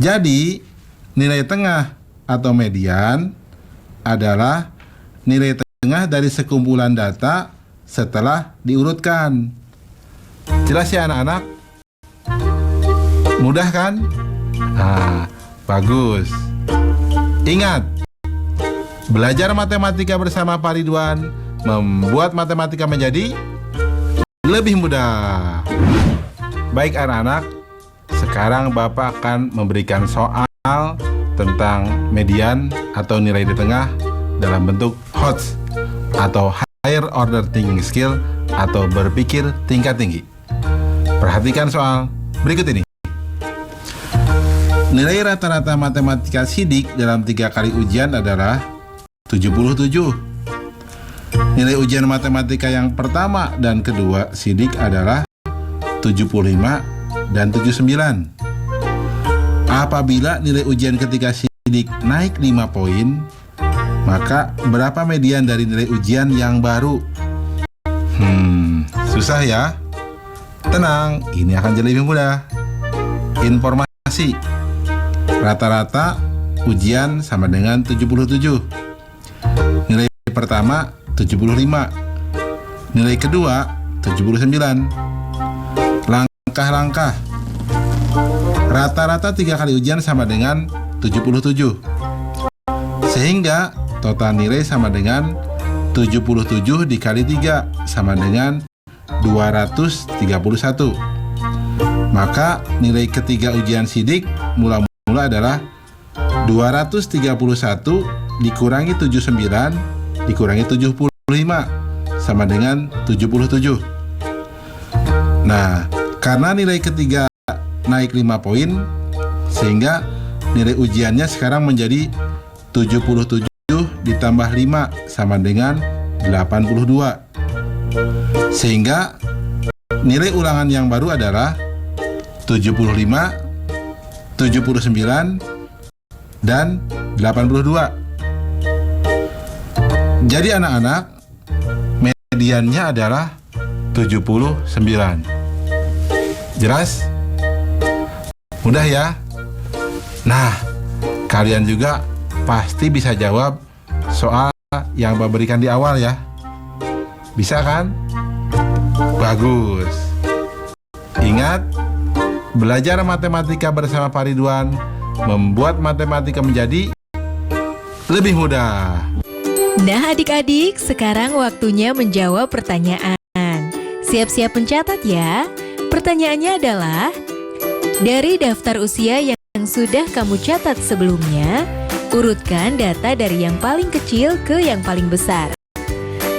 Jadi, nilai tengah atau median adalah nilai tengah dari sekumpulan data setelah diurutkan. Jelas ya anak-anak? Mudah kan? Nah, bagus. Ingat, belajar matematika bersama Pak Ridwan membuat matematika menjadi lebih mudah. Baik anak-anak, sekarang Bapak akan memberikan soal tentang median atau nilai di tengah dalam bentuk HOTS atau Higher Order Thinking Skill atau berpikir tingkat tinggi. Perhatikan soal berikut ini. Nilai rata-rata matematika sidik dalam 3 kali ujian adalah 77. Nilai ujian matematika yang pertama dan kedua sidik adalah 75 dan 79. Apabila nilai ujian ketiga sidik naik 5 poin, maka berapa median dari nilai ujian yang baru? Susah ya? Tenang, ini akan jadi lebih mudah. Informasi. Rata-rata ujian sama dengan 77. Nilai pertama 75. Nilai kedua 79. Langkah-langkah. Rata-rata 3 kali ujian sama dengan 77. Sehingga total nilai sama dengan 77 dikali 3 sama dengan 231. Maka nilai ketiga ujian sidik mula-mula adalah 231 dikurangi 79 dikurangi 75 sama dengan 77. Nah, karena nilai ketiga naik 5 poin, sehingga nilai ujiannya sekarang menjadi 77 ditambah 5 sama dengan 82. Sehingga nilai ulangan yang baru adalah 75, 79, dan 82. Jadi anak-anak, mediannya adalah 79. Jelas? Mudah ya? Nah, kalian juga pasti bisa jawab soal yang Bapak berikan di awal ya. Bisa kan? Bagus. Ingat, belajar matematika bersama Pak Ridwan membuat matematika menjadi lebih mudah. Nah adik-adik, sekarang waktunya menjawab pertanyaan. Siap-siap mencatat ya. Pertanyaannya adalah, dari daftar usia yang sudah kamu catat sebelumnya, urutkan data dari yang paling kecil ke yang paling besar.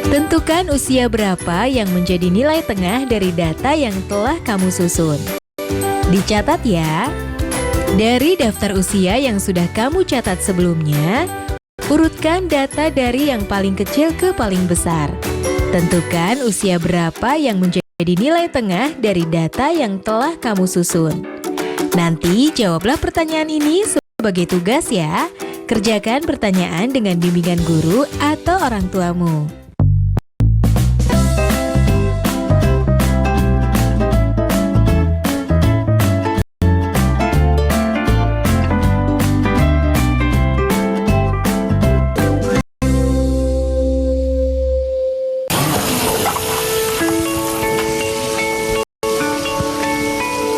Tentukan usia berapa yang menjadi nilai tengah dari data yang telah kamu susun. Dicatat ya. Dari daftar usia yang sudah kamu catat sebelumnya, urutkan data dari yang paling kecil ke paling besar. Tentukan usia berapa yang menjadi nilai tengah dari data yang telah kamu susun. Nanti jawablah pertanyaan ini sebagai tugas ya. Kerjakan pertanyaan dengan bimbingan guru atau orang tuamu.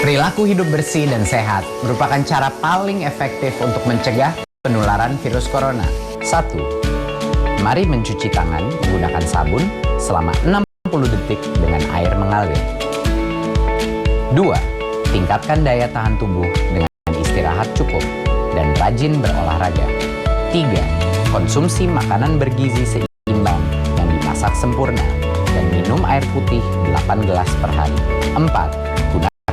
Perilaku hidup bersih dan sehat merupakan cara paling efektif untuk mencegah penularan virus corona. 1. Mari mencuci tangan menggunakan sabun selama 60 detik dengan air mengalir. 2. Tingkatkan daya tahan tubuh dengan istirahat cukup dan rajin berolahraga. 3. Konsumsi makanan bergizi seimbang yang dimasak sempurna dan minum air putih 8 gelas per hari. 4.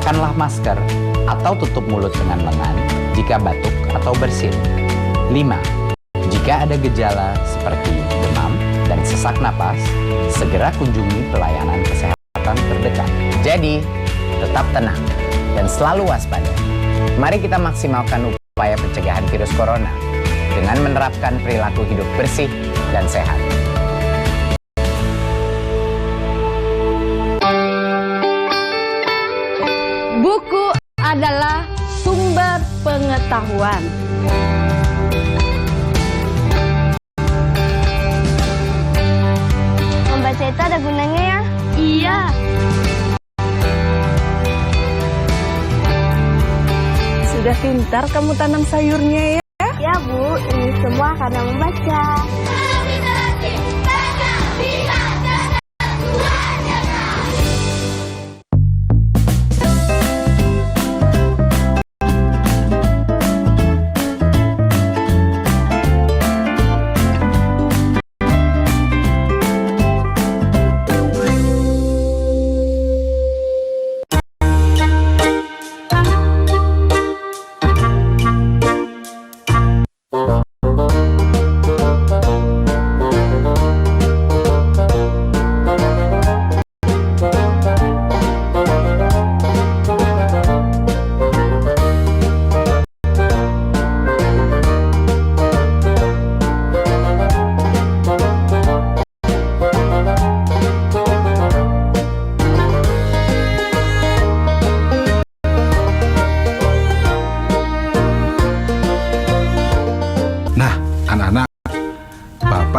Gunakanlah masker atau tutup mulut dengan lengan jika batuk atau bersin. 5. Jika ada gejala seperti demam dan sesak napas, segera kunjungi pelayanan kesehatan terdekat. Jadi, tetap tenang dan selalu waspada. Mari kita maksimalkan upaya pencegahan virus corona dengan menerapkan perilaku hidup bersih dan sehat. Buku adalah sumber pengetahuan. Membaca itu ada gunanya ya? Iya. Sudah pintar kamu tanam sayurnya ya? Ya Bu, ini semua karena membaca.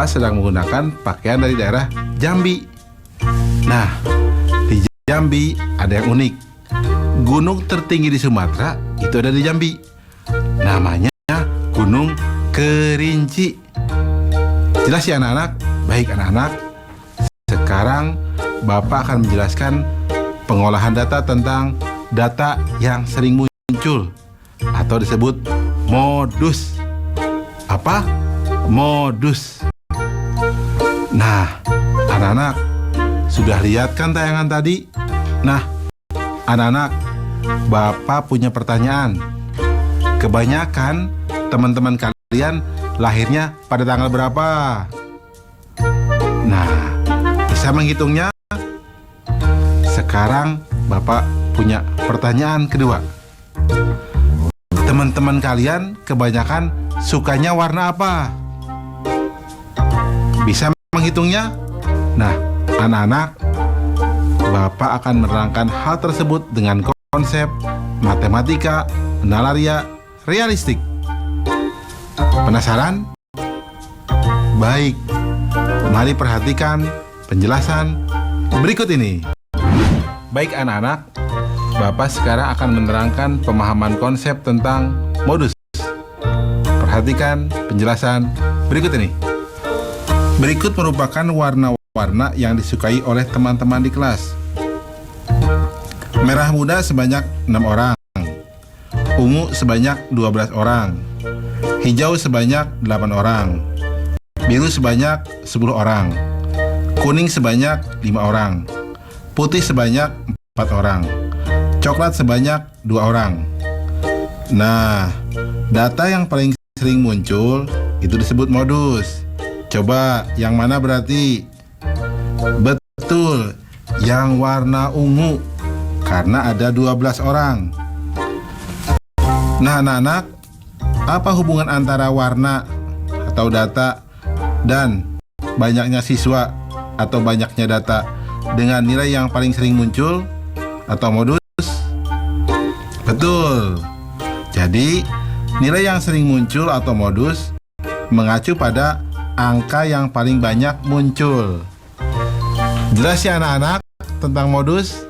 Sedang menggunakan pakaian dari daerah Jambi. Nah, di Jambi ada yang unik. Gunung tertinggi di Sumatera itu ada di Jambi. Namanya Gunung Kerinci. Jelas ya anak-anak? Baik anak-anak. Sekarang Bapak akan menjelaskan pengolahan data tentang data yang sering muncul atau disebut modus. Apa? Modus. Nah, anak-anak sudah lihat kan tayangan tadi? Nah, anak-anak, Bapak punya pertanyaan. Kebanyakan teman-teman kalian lahirnya pada tanggal berapa? Nah, bisa menghitungnya? Sekarang Bapak punya pertanyaan kedua. Teman-teman kalian kebanyakan sukanya warna apa? Bisa menghitungnya? Nah, anak-anak, Bapak akan menerangkan hal tersebut dengan konsep matematika, nalaria, realistik. Penasaran? Baik, mari perhatikan penjelasan berikut ini. Baik anak-anak, Bapak sekarang akan menerangkan pemahaman konsep tentang modus. Perhatikan penjelasan berikut ini. Berikut merupakan warna-warna yang disukai oleh teman-teman di kelas. Merah muda sebanyak 6 orang, ungu sebanyak 12 orang, hijau sebanyak 8 orang, biru sebanyak 10 orang, kuning sebanyak 5 orang, putih sebanyak 4 orang, coklat sebanyak 2 orang. Nah, data yang paling sering muncul itu disebut modus. Coba yang mana berarti? Betul, yang warna ungu, karena ada 12 orang. Nah anak-anak, apa hubungan antara warna atau data dan banyaknya siswa atau banyaknya data dengan nilai yang paling sering muncul atau modus? Betul. Jadi, nilai yang sering muncul atau modus mengacu pada angka yang paling banyak muncul. Jelas ya anak-anak tentang modus?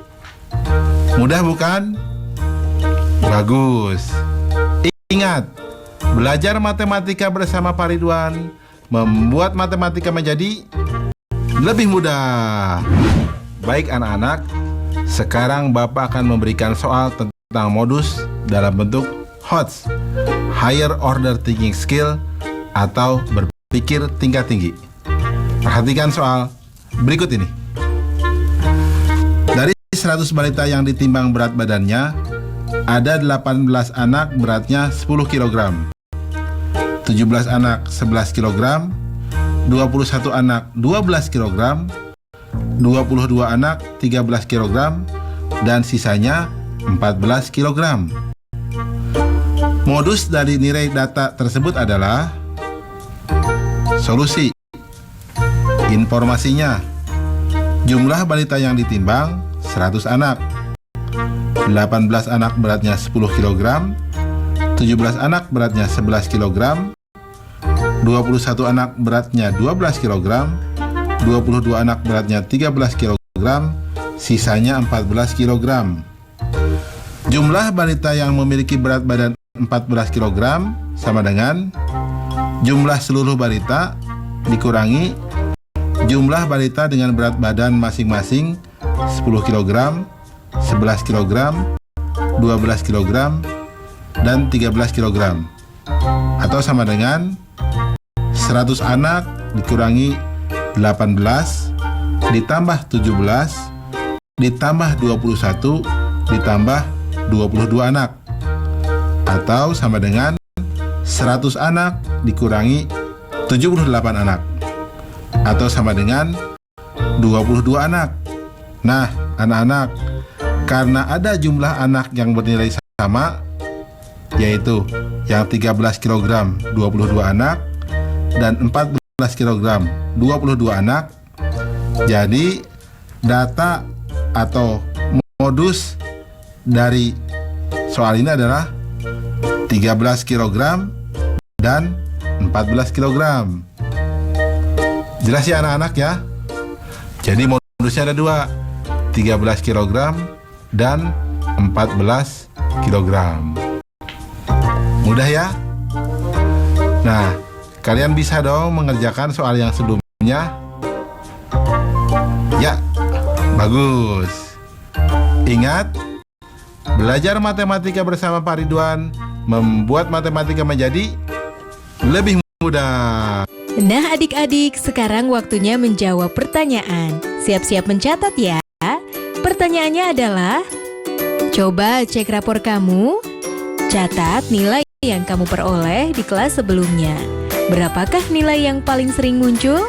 Mudah bukan? Bagus. Ingat, belajar matematika bersama Pak Ridwan membuat matematika menjadi lebih mudah. Baik anak-anak, sekarang Bapak akan memberikan soal tentang modus dalam bentuk HOTS, Higher Order Thinking Skill, atau berpikir tingkat tinggi. Perhatikan soal berikut ini. Dari 100 balita yang ditimbang berat badannya, ada 18 anak beratnya 10 kg, 17 anak 11 kg, 21 anak 12 kg, 22 anak 13 kg, dan sisanya 14 kg. Modus dari nilai data tersebut adalah solusi. Informasinya, jumlah balita yang ditimbang 100 anak, 18 anak beratnya 10 kg, 17 anak beratnya 11 kg, 21 anak beratnya 12 kg, 22 anak beratnya 13 kg, sisanya 14 kg. Jumlah balita yang memiliki berat badan 14 kg sama dengan jumlah seluruh balita dikurangi jumlah balita dengan berat badan masing-masing 10 kg, 11 kg, 12 kg, dan 13 kg. Atau sama dengan 100 anak dikurangi 18 ditambah 17 ditambah 21 ditambah 22 anak. Atau sama dengan 100 anak dikurangi 78 anak. Atau sama dengan 22 anak. Nah, anak-anak, karena ada jumlah anak yang bernilai sama, yaitu yang 13 kg 22 anak dan 14 kg 22 anak, jadi data atau modus dari soal ini adalah 13 kg dan 14 kg. Jelas ya anak-anak ya? Jadi modusnya ada 2, 13 kg dan 14 kg. Mudah ya? Nah, kalian bisa dong mengerjakan soal yang sebelumnya? Ya, bagus. Ingat, belajar matematika bersama Pak Ridwan membuat matematika menjadi lebih mudah. Nah adik-adik, sekarang waktunya menjawab pertanyaan. Siap-siap mencatat ya. Pertanyaannya adalah, coba cek rapor kamu, catat nilai yang kamu peroleh di kelas sebelumnya. Berapakah nilai yang paling sering muncul?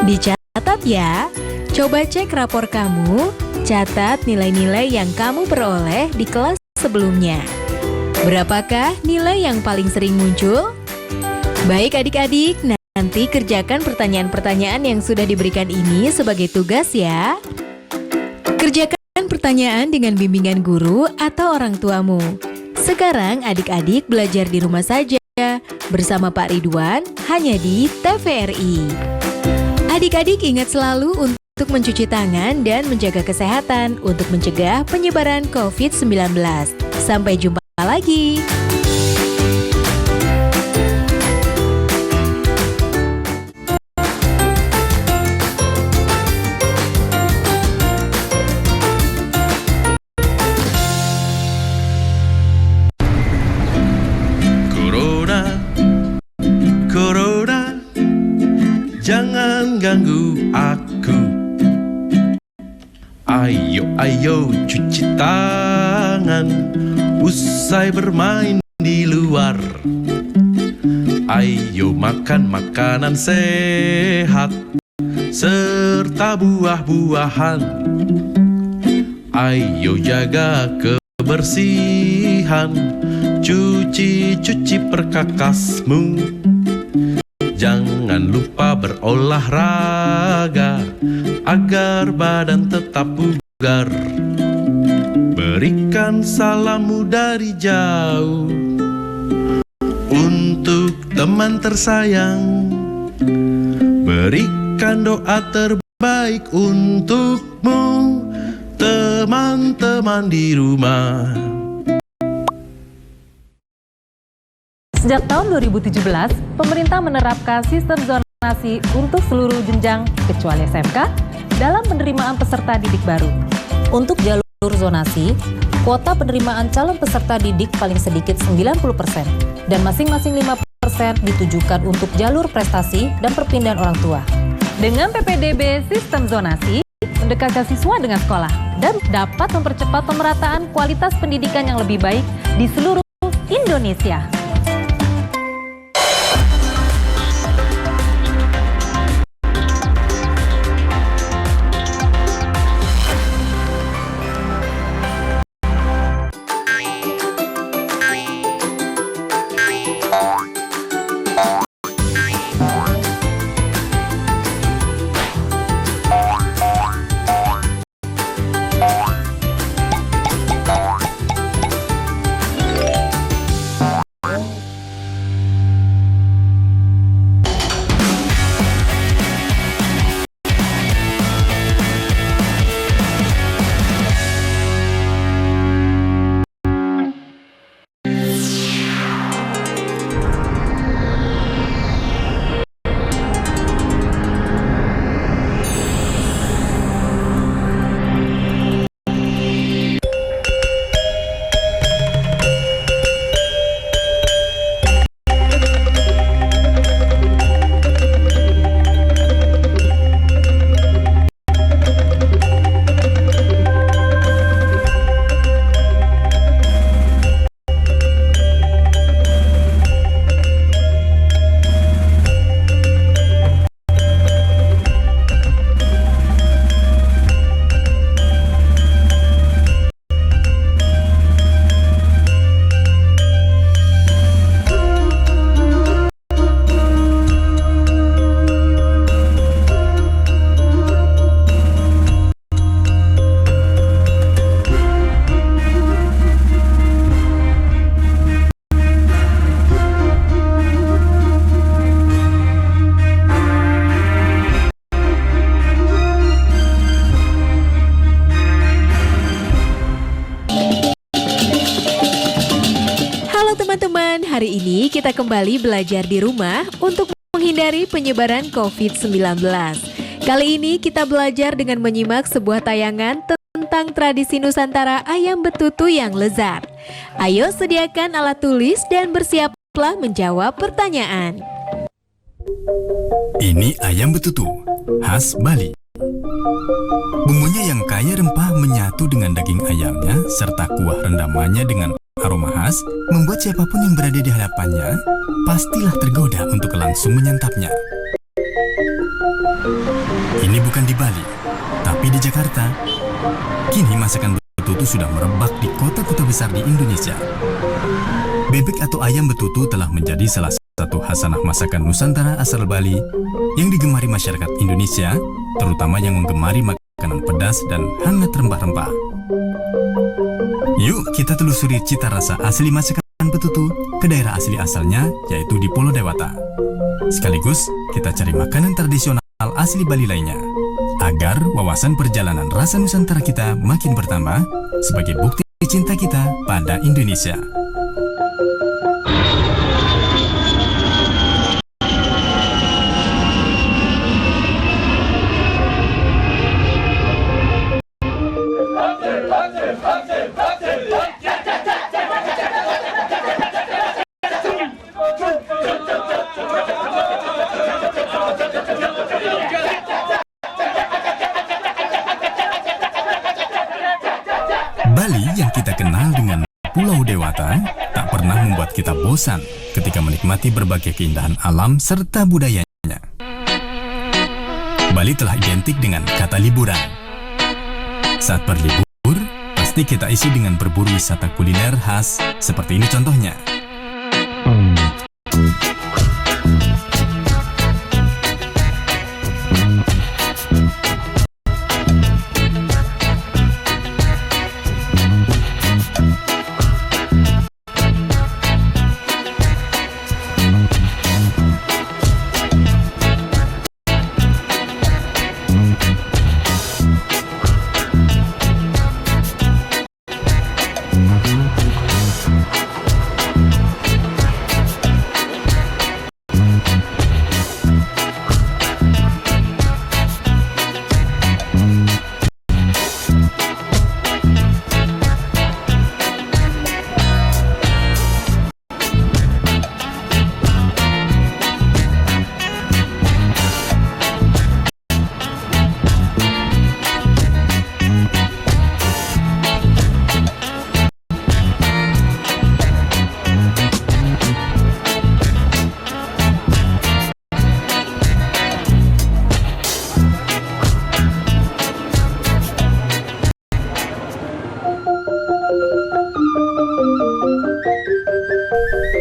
Dicatat ya. Coba cek rapor kamu, catat nilai-nilai yang kamu peroleh di kelas sebelumnya. Berapakah nilai yang paling sering muncul? Baik adik-adik, nanti kerjakan pertanyaan-pertanyaan yang sudah diberikan ini sebagai tugas ya. Kerjakan pertanyaan dengan bimbingan guru atau orang tuamu. Sekarang adik-adik belajar di rumah saja bersama Pak Ridwan hanya di TVRI. Adik-adik ingat selalu untuk mencuci tangan dan menjaga kesehatan untuk mencegah penyebaran COVID-19. Sampai jumpa lagi. Corona, jangan ganggu aku. Ayo, ayo cuci tangan usai bermain di luar. Ayo makan makanan sehat serta buah-buahan. Ayo jaga kebersihan, cuci perkakasmu. Jangan lupa berolahraga agar badan tetap bugar. Berikan salammu dari jauh untuk teman tersayang. Berikan doa terbaik untukmu, teman-teman di rumah. Sejak tahun 2017, pemerintah menerapkan sistem zonasi untuk seluruh jenjang kecuali SMK dalam penerimaan peserta didik baru. Untuk jalur zonasi, kuota penerimaan calon peserta didik paling sedikit 90% dan masing-masing 5% ditujukan untuk jalur prestasi dan perpindahan orang tua. Dengan PPDB sistem zonasi, mendekatkan siswa dengan sekolah dan dapat mempercepat pemerataan kualitas pendidikan yang lebih baik di seluruh Indonesia. Hari ini kita kembali belajar di rumah untuk menghindari penyebaran COVID-19. Kali ini kita belajar dengan menyimak sebuah tayangan tentang tradisi Nusantara ayam betutu yang lezat. Ayo sediakan alat tulis dan bersiaplah menjawab pertanyaan. Ini ayam betutu, khas Bali. Bumbunya yang kaya rempah menyatu dengan daging ayamnya serta kuah rendamannya dengan aroma khas membuat siapapun yang berada di hadapannya pastilah tergoda untuk langsung menyantapnya. Ini bukan di Bali, tapi di Jakarta. Kini masakan betutu sudah merebak di kota-kota besar di Indonesia. Bebek atau ayam betutu telah menjadi salah satu khasanah masakan Nusantara asal Bali yang digemari masyarakat Indonesia, terutama yang menggemari makanan pedas dan hangat rempah-rempah. Yuk kita telusuri cita rasa asli masakan betutu ke daerah asli asalnya, yaitu di Pulau Dewata. Sekaligus kita cari makanan tradisional asli Bali lainnya, agar wawasan perjalanan rasa Nusantara kita makin bertambah sebagai bukti cinta kita pada Indonesia. bosan ketika menikmati berbagai keindahan alam serta budayanya. Bali telah identik dengan kata liburan. Saat berlibur, pasti kita isi dengan berburu wisata kuliner khas seperti ini contohnya.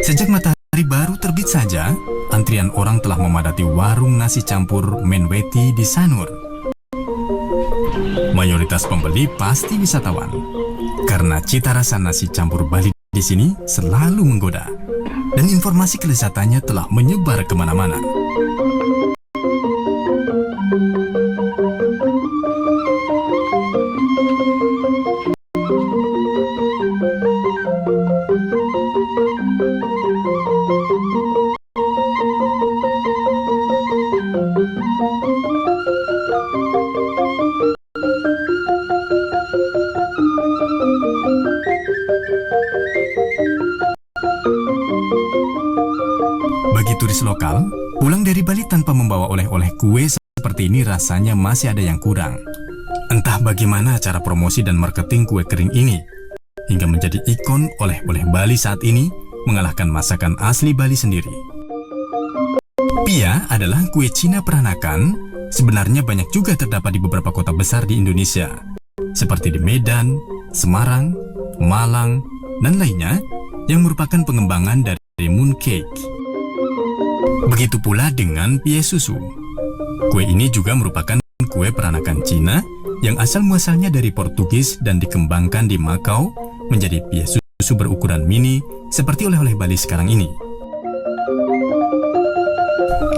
Sejak matahari baru terbit saja, antrian orang telah memadati warung nasi campur Menweti di Sanur. Mayoritas pembeli pasti wisatawan, karena cita rasa nasi campur Bali di sini selalu menggoda, dan informasi kelezatannya telah menyebar kemana-mana. Bagi turis lokal, pulang dari Bali tanpa membawa oleh-oleh kue seperti ini rasanya masih ada yang kurang. Entah bagaimana cara promosi dan marketing kue kering ini, hingga menjadi ikon oleh-oleh Bali saat ini, mengalahkan masakan asli Bali sendiri. Pia adalah kue Cina peranakan, sebenarnya banyak juga terdapat di beberapa kota besar di Indonesia, seperti di Medan, Semarang, Malang, dan lainnya, yang merupakan pengembangan dari mooncake. Begitu pula dengan pie susu. Kue ini juga merupakan kue peranakan Cina yang asal-muasalnya dari Portugis dan dikembangkan di Makau menjadi pie susu berukuran mini seperti oleh-oleh Bali sekarang ini.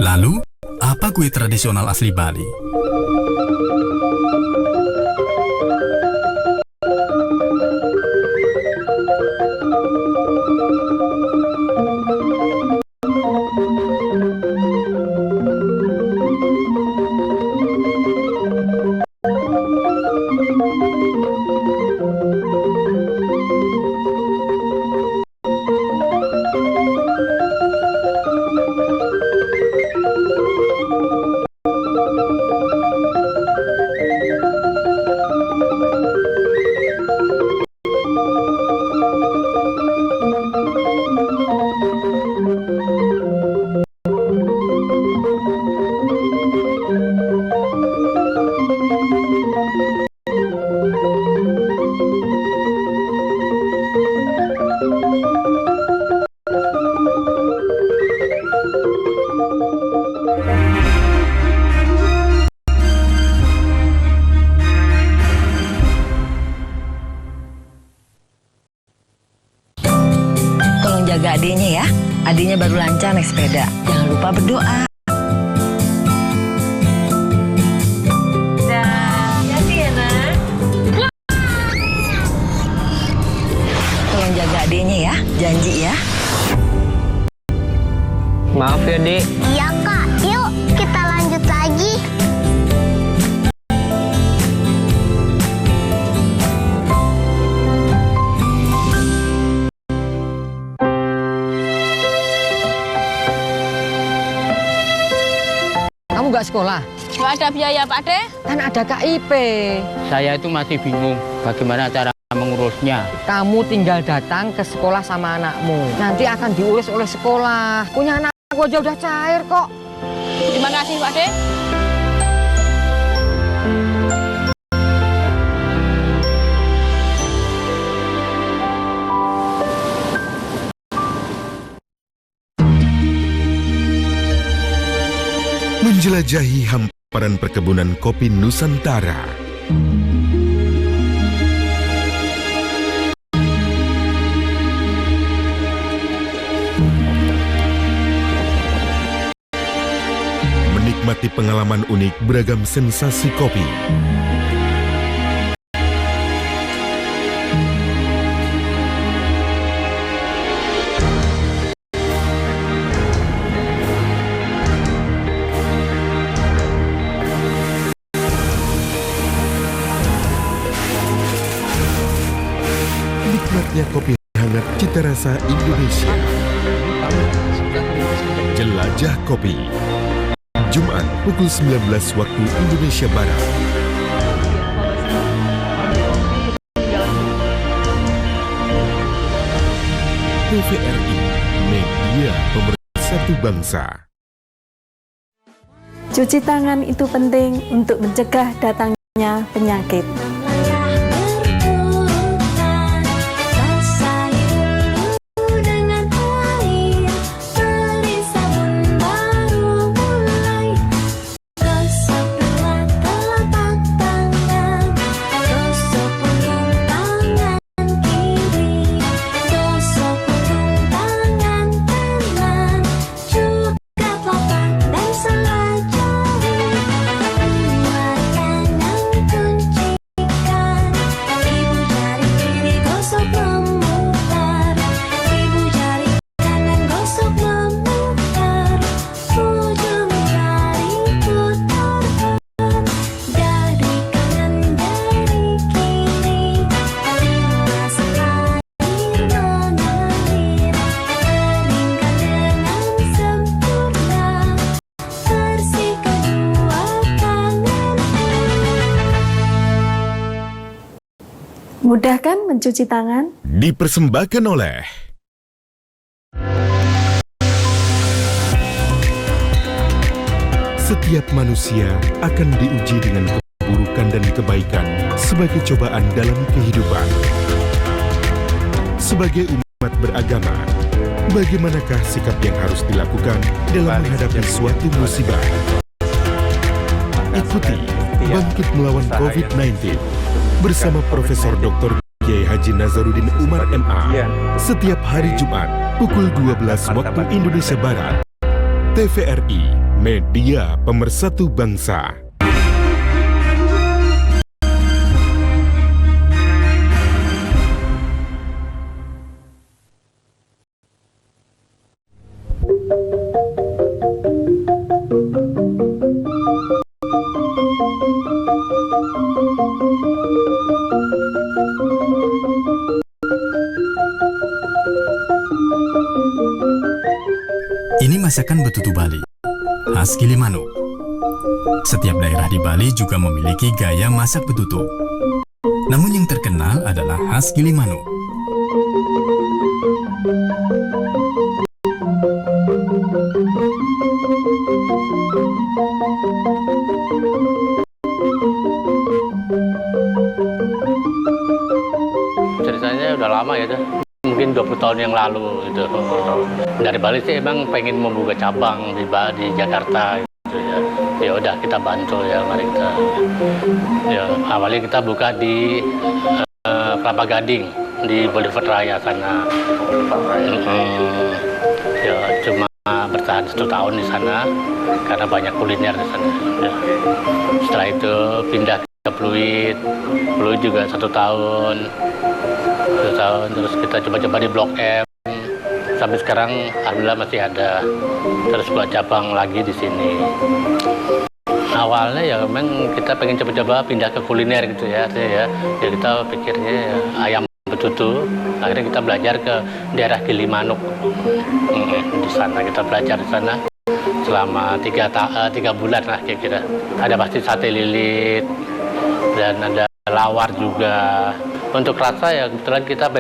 Lalu, apa kue tradisional asli Bali? Jaga adiknya ya. Adiknya baru lancar naik sepeda. Jangan lupa berdoa. Hati-hati ya, Nak. Tolong jaga adiknya ya. Janji ya. Maaf ya, Dik. Iya, Kak. Yuk, kita lanjut lagi. Kamu nggak sekolah? Nggak ada biaya, Pak De. Kan ada KIP. Saya itu masih bingung bagaimana cara mengurusnya. Kamu tinggal datang ke sekolah sama anakmu. Nanti akan diurus oleh sekolah. Punya anak aku aja udah cair kok. Terima kasih Pak De. Menjelajahi hamparan perkebunan kopi Nusantara. Menikmati pengalaman unik beragam sensasi kopi. Nikmatnya kopi hangat cita rasa Indonesia. Jelajah kopi. Jumat pukul 19 waktu Indonesia Barat. TVRI, media pemersatu bangsa. Cuci tangan itu penting untuk mencegah datangnya penyakit. Mudah kan mencuci tangan? Dipersembahkan oleh setiap manusia akan diuji dengan keburukan dan kebaikan sebagai cobaan dalam kehidupan. Sebagai umat beragama, bagaimanakah sikap yang harus dilakukan dalam menghadapi suatu musibah? Ikuti Bangkit Melawan COVID-19 bersama Profesor Dr. Kiai Haji Nazaruddin Umar MA setiap hari Jumat pukul 12 waktu Indonesia Barat. TVRI, media pemersatu bangsa. Ini masakan betutu Bali, khas Gilimanuk. Setiap daerah di Bali juga memiliki gaya masak betutu. Namun yang terkenal adalah khas Gilimanuk. Ceritanya udah lama ya, mungkin 20 tahun yang lalu gitu. Dari Bali sih emang pengen membuka cabang di Jakarta gitu ya. Ya udah kita bantu ya, mari kita. Ya awalnya kita buka di Kelapa Gading di Boulevard Raya sana. Ya cuma bertahan 1 tahun di sana karena banyak kuliner di sana. Ya. Setelah itu pindah ke Pluit juga 1 tahun. Terus kita coba-coba di Blok M. Sampai sekarang alhamdulillah masih ada. Terus buat cabang lagi di sini. Awalnya ya memang kita pengen coba-coba pindah ke kuliner gitu ya. Ya kita pikirnya ya, ayam betutu. Akhirnya kita belajar ke daerah Gilimanuk. Di sana kita belajar di sana selama 3 bulan lah kira-kira. Ada pasti sate lilit dan ada lawar juga. Untuk rasa ya kebetulan kita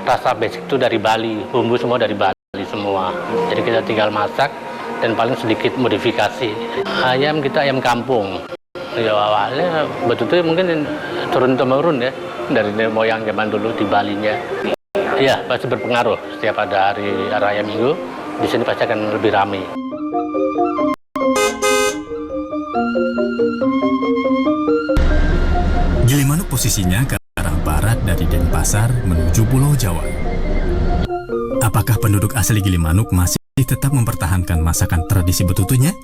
rasa basic itu dari Bali, bumbu semua dari Bali semua. Jadi kita tinggal masak dan paling sedikit modifikasi. Ayam kita ayam kampung. Ya awalnya betul-betul mungkin turun-temurun ya dari moyang zaman dulu di Balinya. Iya pasti berpengaruh. Setiap ada hari raya Minggu di sini pasti akan lebih ramai. Gilimanuk posisinya ke arah barat dari Denpasar menuju Pulau Jawa. Apakah penduduk asli Gilimanuk masih tetap mempertahankan masakan tradisi betutunya?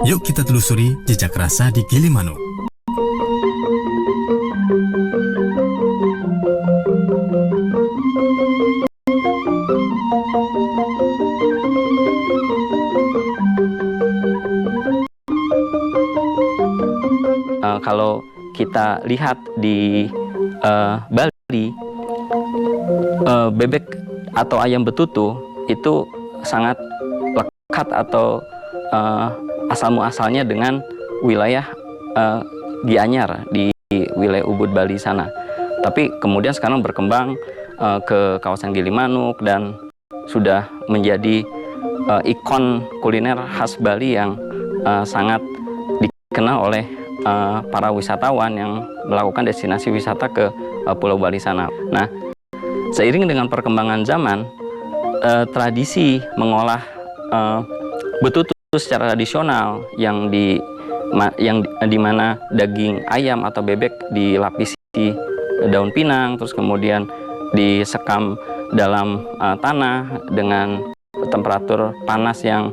Yuk kita telusuri jejak rasa di Gilimanuk. Kalau kita lihat di Bali, bebek atau ayam betutu itu sangat lekat atau asal muasalnya dengan wilayah Gianyar di wilayah Ubud Bali sana. Tapi kemudian sekarang berkembang ke kawasan Gilimanuk dan sudah menjadi ikon kuliner khas Bali yang sangat dikenal oleh para wisatawan yang melakukan destinasi wisata ke Pulau Bali sana. Nah, seiring dengan perkembangan zaman, tradisi mengolah betutu secara tradisional yang di mana daging ayam atau bebek dilapisi daun pinang, terus kemudian disekam dalam tanah dengan temperatur panas yang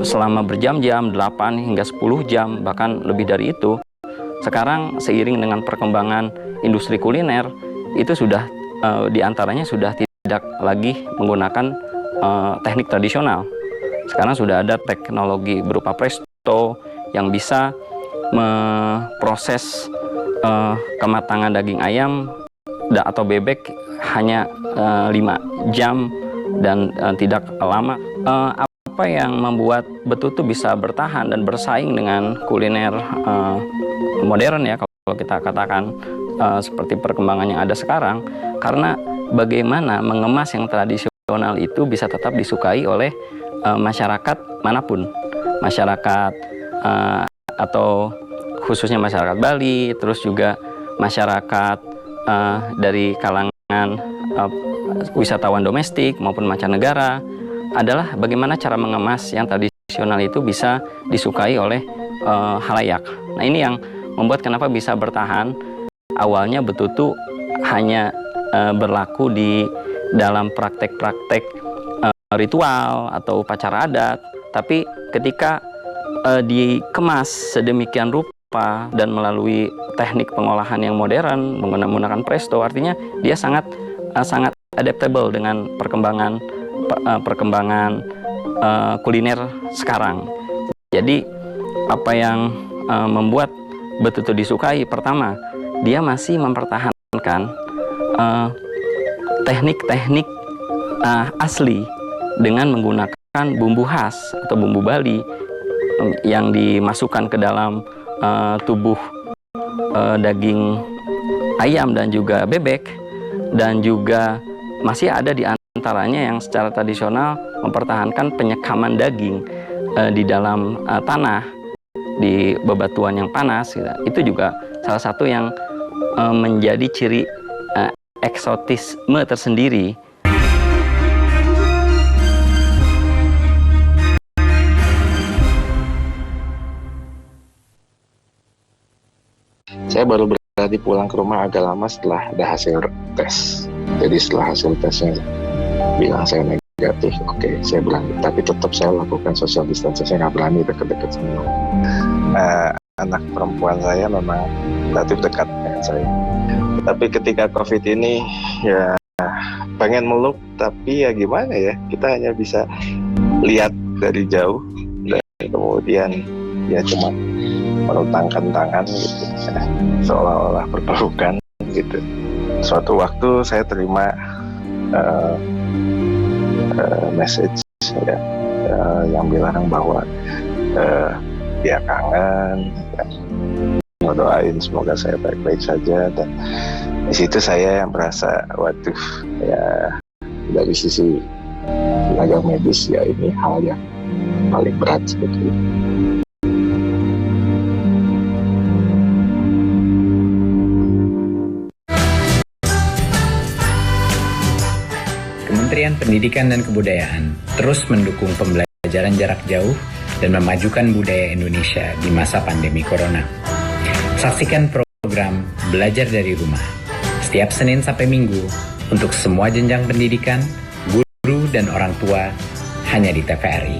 selama berjam-jam, 8 hingga 10 jam, bahkan lebih dari itu. Sekarang seiring dengan perkembangan industri kuliner, itu sudah diantaranya sudah tidak lagi menggunakan teknik tradisional. Sekarang sudah ada teknologi berupa presto yang bisa memproses kematangan daging ayam atau bebek hanya 5 jam dan tidak lama. Apa yang membuat betutu bisa bertahan dan bersaing dengan kuliner modern ya kalau kita katakan seperti perkembangan yang ada sekarang, karena bagaimana mengemas yang tradisional itu bisa tetap disukai oleh masyarakat manapun, masyarakat atau khususnya masyarakat Bali, terus juga masyarakat dari kalangan wisatawan domestik maupun mancanegara, adalah bagaimana cara mengemas yang tradisional itu bisa disukai oleh halayak. Nah, ini yang membuat kenapa bisa bertahan. Awalnya betutu hanya berlaku di dalam praktek-praktek ritual atau upacara adat, tapi ketika dikemas sedemikian rupa dan melalui teknik pengolahan yang modern menggunakan presto, artinya dia sangat adaptable dengan perkembangan kuliner sekarang. Jadi apa yang membuat betutu disukai? Pertama, dia masih mempertahankan teknik-teknik asli dengan menggunakan bumbu khas atau bumbu Bali yang dimasukkan ke dalam tubuh daging ayam dan juga bebek, dan juga masih ada di antaranya yang secara tradisional mempertahankan penyekaman daging di dalam tanah di bebatuan yang panas gitu. Itu juga salah satu yang menjadi ciri eksotisme tersendiri. Saya baru berarti pulang ke rumah agak lama setelah ada hasil tes. Jadi setelah hasil tesnya bilang saya negatif, oke, saya berani. Tapi tetap saya lakukan social distancing, saya nggak berani deket-deket semua. Anak perempuan saya memang relatif dekat dengan saya. Tapi ketika COVID ini ya pengen meluk, tapi ya gimana ya, kita hanya bisa lihat dari jauh dan kemudian ya cuma merutangkan tangan gitu, seolah-olah berpelukan gitu. Suatu waktu saya terima message ya, yang bilang bahwa dia kangen, semua doain semoga saya baik-baik saja. Dan di situ saya yang merasa, waduh, ya dari sisi tenaga medis ya ini hal yang paling berat sebetulnya. Kementerian Pendidikan dan Kebudayaan terus mendukung pembelajaran jarak jauh dan memajukan budaya Indonesia di masa pandemi Corona. Saksikan program Belajar dari Rumah setiap Senin sampai Minggu untuk semua jenjang pendidikan, guru dan orang tua hanya di TVRI.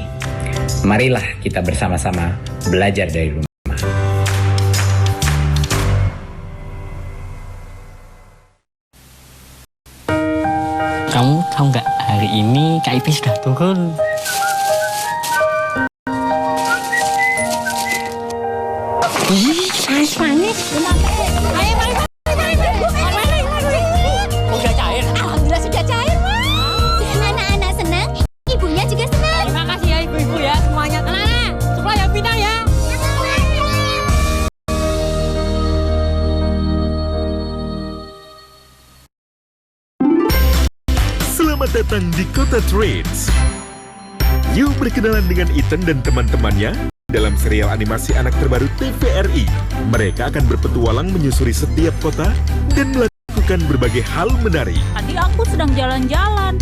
Marilah kita bersama-sama belajar dari rumah. Kamu tahu nggak, hari ini KIP sudah turun. Manis. Ayo, mari. Udah cair. Alhamdulillah sudah cair, Mas. Anak-anak senang, ibunya juga senang. Terima kasih ya ibu-ibu ya semuanya. Anak-anak, sekolah yang pintar ya. Selamat datang di Kota Trades. Yuk berkenalan dengan Ethan dan teman-temannya dalam serial animasi anak terbaru TVRI. Mereka akan berpetualang menyusuri setiap kota dan melakukan berbagai hal menarik. Tadi aku sedang jalan-jalan.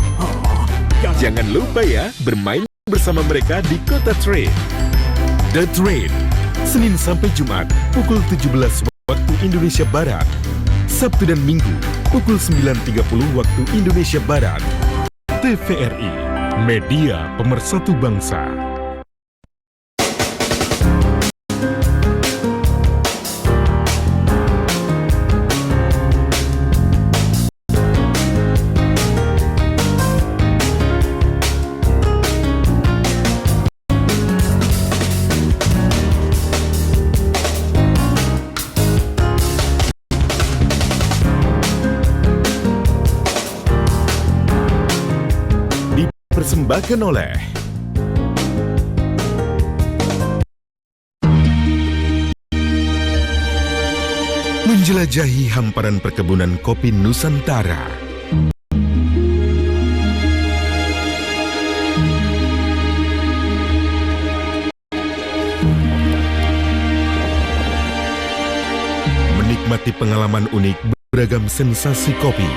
Jangan lupa ya, bermain bersama mereka di Kota Trade. The Trade, Senin sampai Jumat, pukul 17 waktu Indonesia Barat. Sabtu dan Minggu, pukul 9.30 waktu Indonesia Barat. TVRI, media pemersatu bangsa. Dipersembahkan oleh menjelajahi hamparan perkebunan kopi Nusantara. Menikmati pengalaman unik beragam sensasi kopi.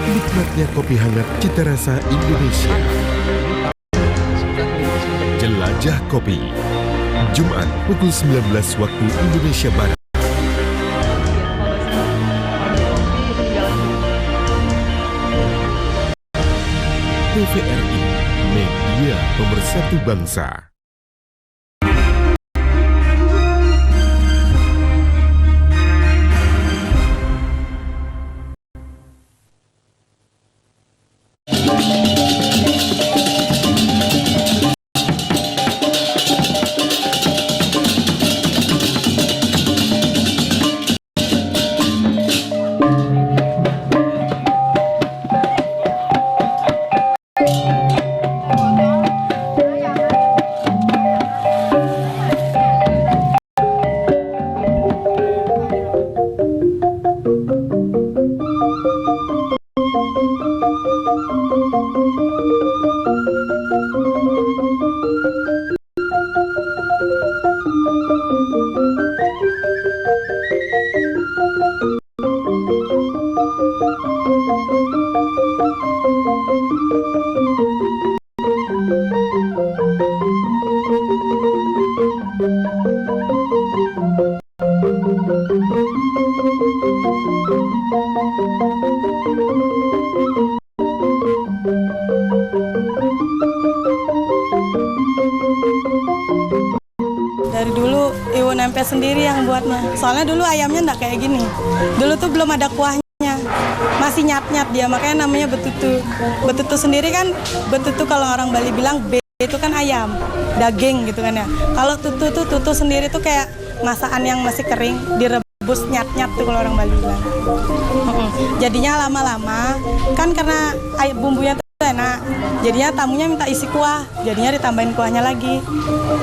Nikmatnya kopi hangat cita rasa Indonesia. Jelajah Kopi, Jumat pukul 19 waktu Indonesia Barat. TVRI, media pemersatu bangsa. Dari dulu ibu nempel sendiri yang buatnya. Soalnya dulu ayamnya nggak kayak gini. Dulu tuh belum ada kuahnya. Masih nyat-nyat dia, makanya namanya betutu. Betutu sendiri kan, betutu kalau orang Bali bilang itu kan ayam, daging gitu kan ya. Kalau tutu sendiri tuh kayak masakan yang masih kering, direbus nyat-nyat tuh kalau orang Bali bilang. Jadinya lama-lama kan karena bumbunya tuh enak, jadinya tamunya minta isi kuah, jadinya ditambahin kuahnya lagi,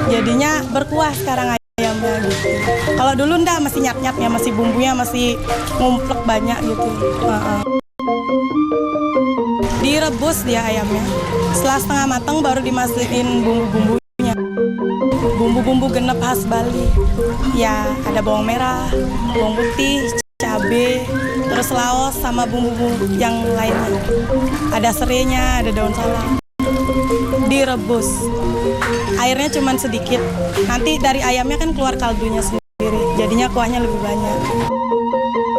jadinya berkuah sekarang ayamnya gitu. Kalau dulu enggak, masih nyat-nyatnya, masih bumbunya masih ngumplek banyak gitu. Direbus dia ayamnya, setelah setengah matang baru dimasukin bumbu-bumbunya, bumbu-bumbu genep khas Bali ya, ada bawang merah, bawang putih, cabai, terus laos sama bumbu-bumbu yang lainnya, ada serainya, ada daun salam. Direbus, airnya cuma sedikit, nanti dari ayamnya kan keluar kaldunya sendiri, jadinya kuahnya lebih banyak.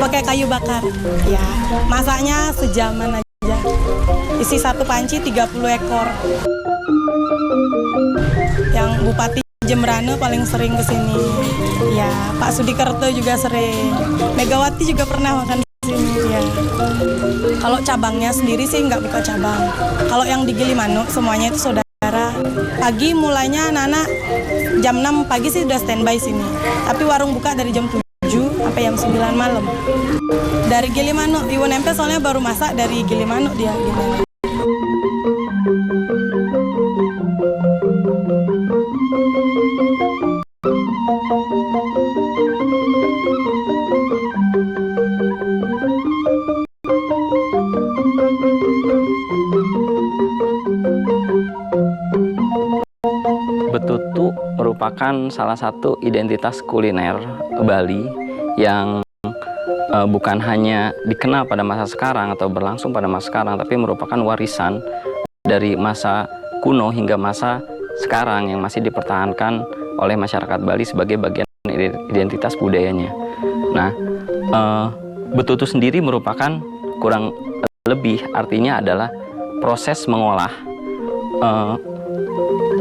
Pakai kayu bakar ya, masaknya sejaman aja. Isi satu panci 30 ekor. Yang Bupati Jembrane paling sering kesini. Ya, Pak Sudikerto juga sering. Megawati juga pernah makan di sini. Ya. Kalau cabangnya sendiri sih nggak buka cabang. Kalau yang di Gilimanuk semuanya itu saudara. Pagi mulainya anak-anak jam 6 pagi sih udah standby sini. Tapi warung buka dari jam 7 sampai jam 9 malam. Dari Gilimanuk, Ibu Nempe soalnya baru masak dari Gilimanuk dia. Betutu merupakan salah satu identitas kuliner Bali yang bukan hanya dikenal pada masa sekarang atau berlangsung pada masa sekarang, tapi merupakan warisan dari masa kuno hingga masa sekarang yang masih dipertahankan oleh masyarakat Bali sebagai bagian identitas budayanya. Nah, betutu sendiri merupakan kurang lebih artinya adalah proses mengolah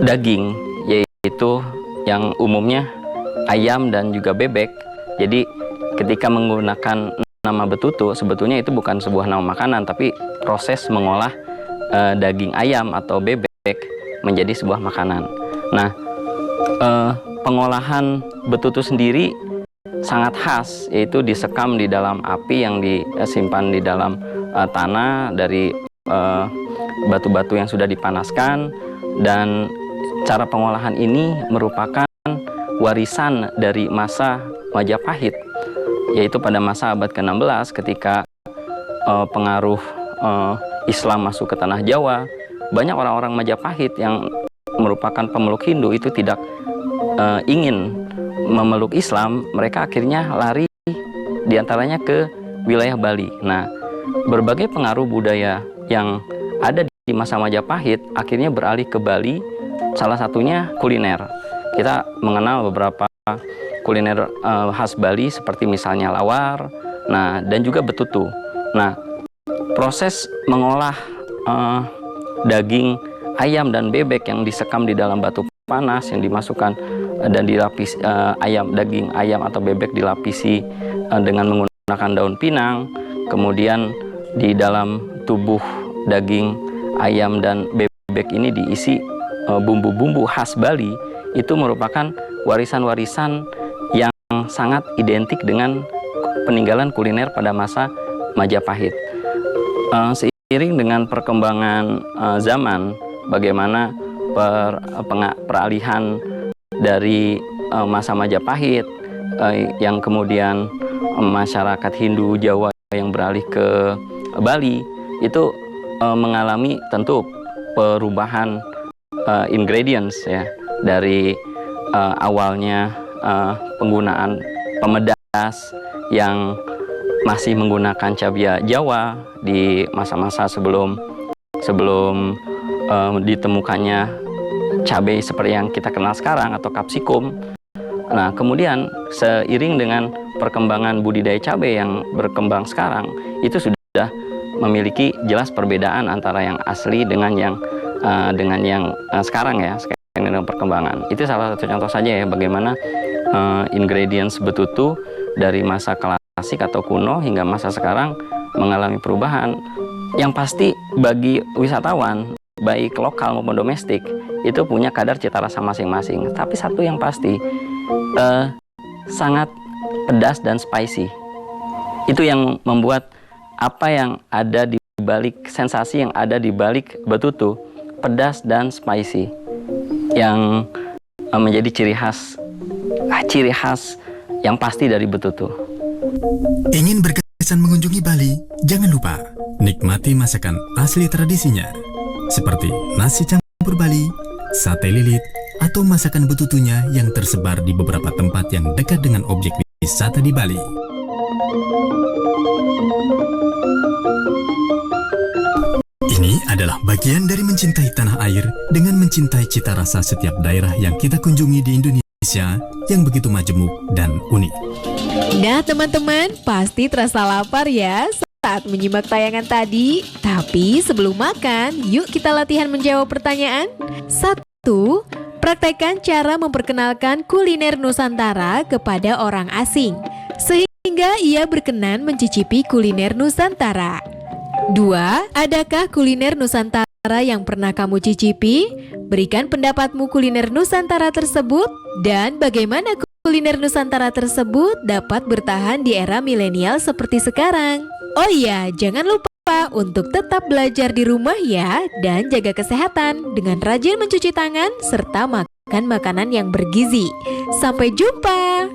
daging, yaitu yang umumnya ayam dan juga bebek. Jadi ketika menggunakan nama betutu, sebetulnya itu bukan sebuah nama makanan, tapi proses mengolah daging ayam atau bebek menjadi sebuah makanan. Nah, pengolahan betutu sendiri sangat khas, yaitu disekam di dalam api yang disimpan di dalam tanah dari batu-batu yang sudah dipanaskan, dan cara pengolahan ini merupakan warisan dari masa Majapahit, yaitu pada masa abad ke-16 ketika pengaruh Islam masuk ke tanah Jawa. Banyak orang-orang Majapahit yang merupakan pemeluk Hindu itu tidak ingin memeluk Islam, mereka akhirnya lari diantaranya ke wilayah Bali. Nah, berbagai pengaruh budaya yang ada di masa Majapahit akhirnya beralih ke Bali, salah satunya kuliner. Kita mengenal beberapa kuliner khas Bali seperti misalnya lawar, nah, dan juga betutu. Nah, proses mengolah daging ayam dan bebek yang disekam di dalam batu panas yang dimasukkan dan dilapis daging ayam atau bebek dilapisi dengan menggunakan daun pinang, kemudian di dalam tubuh daging ayam dan bebek ini diisi bumbu-bumbu khas Bali. Itu merupakan warisan-warisan yang sangat identik dengan peninggalan kuliner pada masa Majapahit. Seiring dengan perkembangan zaman, bagaimana peralihan dari masa Majapahit yang kemudian masyarakat Hindu Jawa yang beralih ke Bali itu mengalami tentu perubahan ingredients ya, dari awalnya penggunaan pemedas yang masih menggunakan cabai Jawa di masa-masa sebelum ditemukannya cabai seperti yang kita kenal sekarang atau kapsikum. Nah, kemudian seiring dengan perkembangan budidaya cabai yang berkembang sekarang, itu sudah memiliki jelas perbedaan antara yang asli dengan yang sekarang ya, dengan perkembangan. Itu salah satu contoh saja ya, bagaimana ingredients betutu dari masa klasik atau kuno hingga masa sekarang mengalami perubahan. Yang pasti bagi wisatawan, baik lokal maupun domestik, itu punya kadar cita rasa masing-masing. Tapi satu yang pasti, sangat pedas dan spicy. Itu yang membuat apa yang ada di balik, sensasi yang ada di balik betutu, pedas dan spicy, yang menjadi ciri khas yang pasti dari betutu. Ingin berkesan mengunjungi Bali? Jangan lupa nikmati masakan asli tradisinya, seperti nasi campur Bali, sate lilit, atau masakan betutunya yang tersebar di beberapa tempat yang dekat dengan objek wisata di Bali. Ini adalah bagian dari mencintai tanah air dengan mencintai cita rasa setiap daerah yang kita kunjungi di Indonesia yang begitu majemuk dan unik. Nah teman-teman, pasti terasa lapar ya saat menyimak tayangan tadi. Tapi sebelum makan, yuk kita latihan menjawab pertanyaan. 1. Praktekkan cara memperkenalkan kuliner Nusantara kepada orang asing, sehingga ia berkenan mencicipi kuliner Nusantara. 2. Adakah kuliner Nusantara yang pernah kamu cicipi? Berikan pendapatmu kuliner Nusantara tersebut dan bagaimana kuliner Nusantara tersebut dapat bertahan di era milenial seperti sekarang. Oh iya, jangan lupa untuk tetap belajar di rumah ya dan jaga kesehatan dengan rajin mencuci tangan serta makan makanan yang bergizi. Sampai jumpa.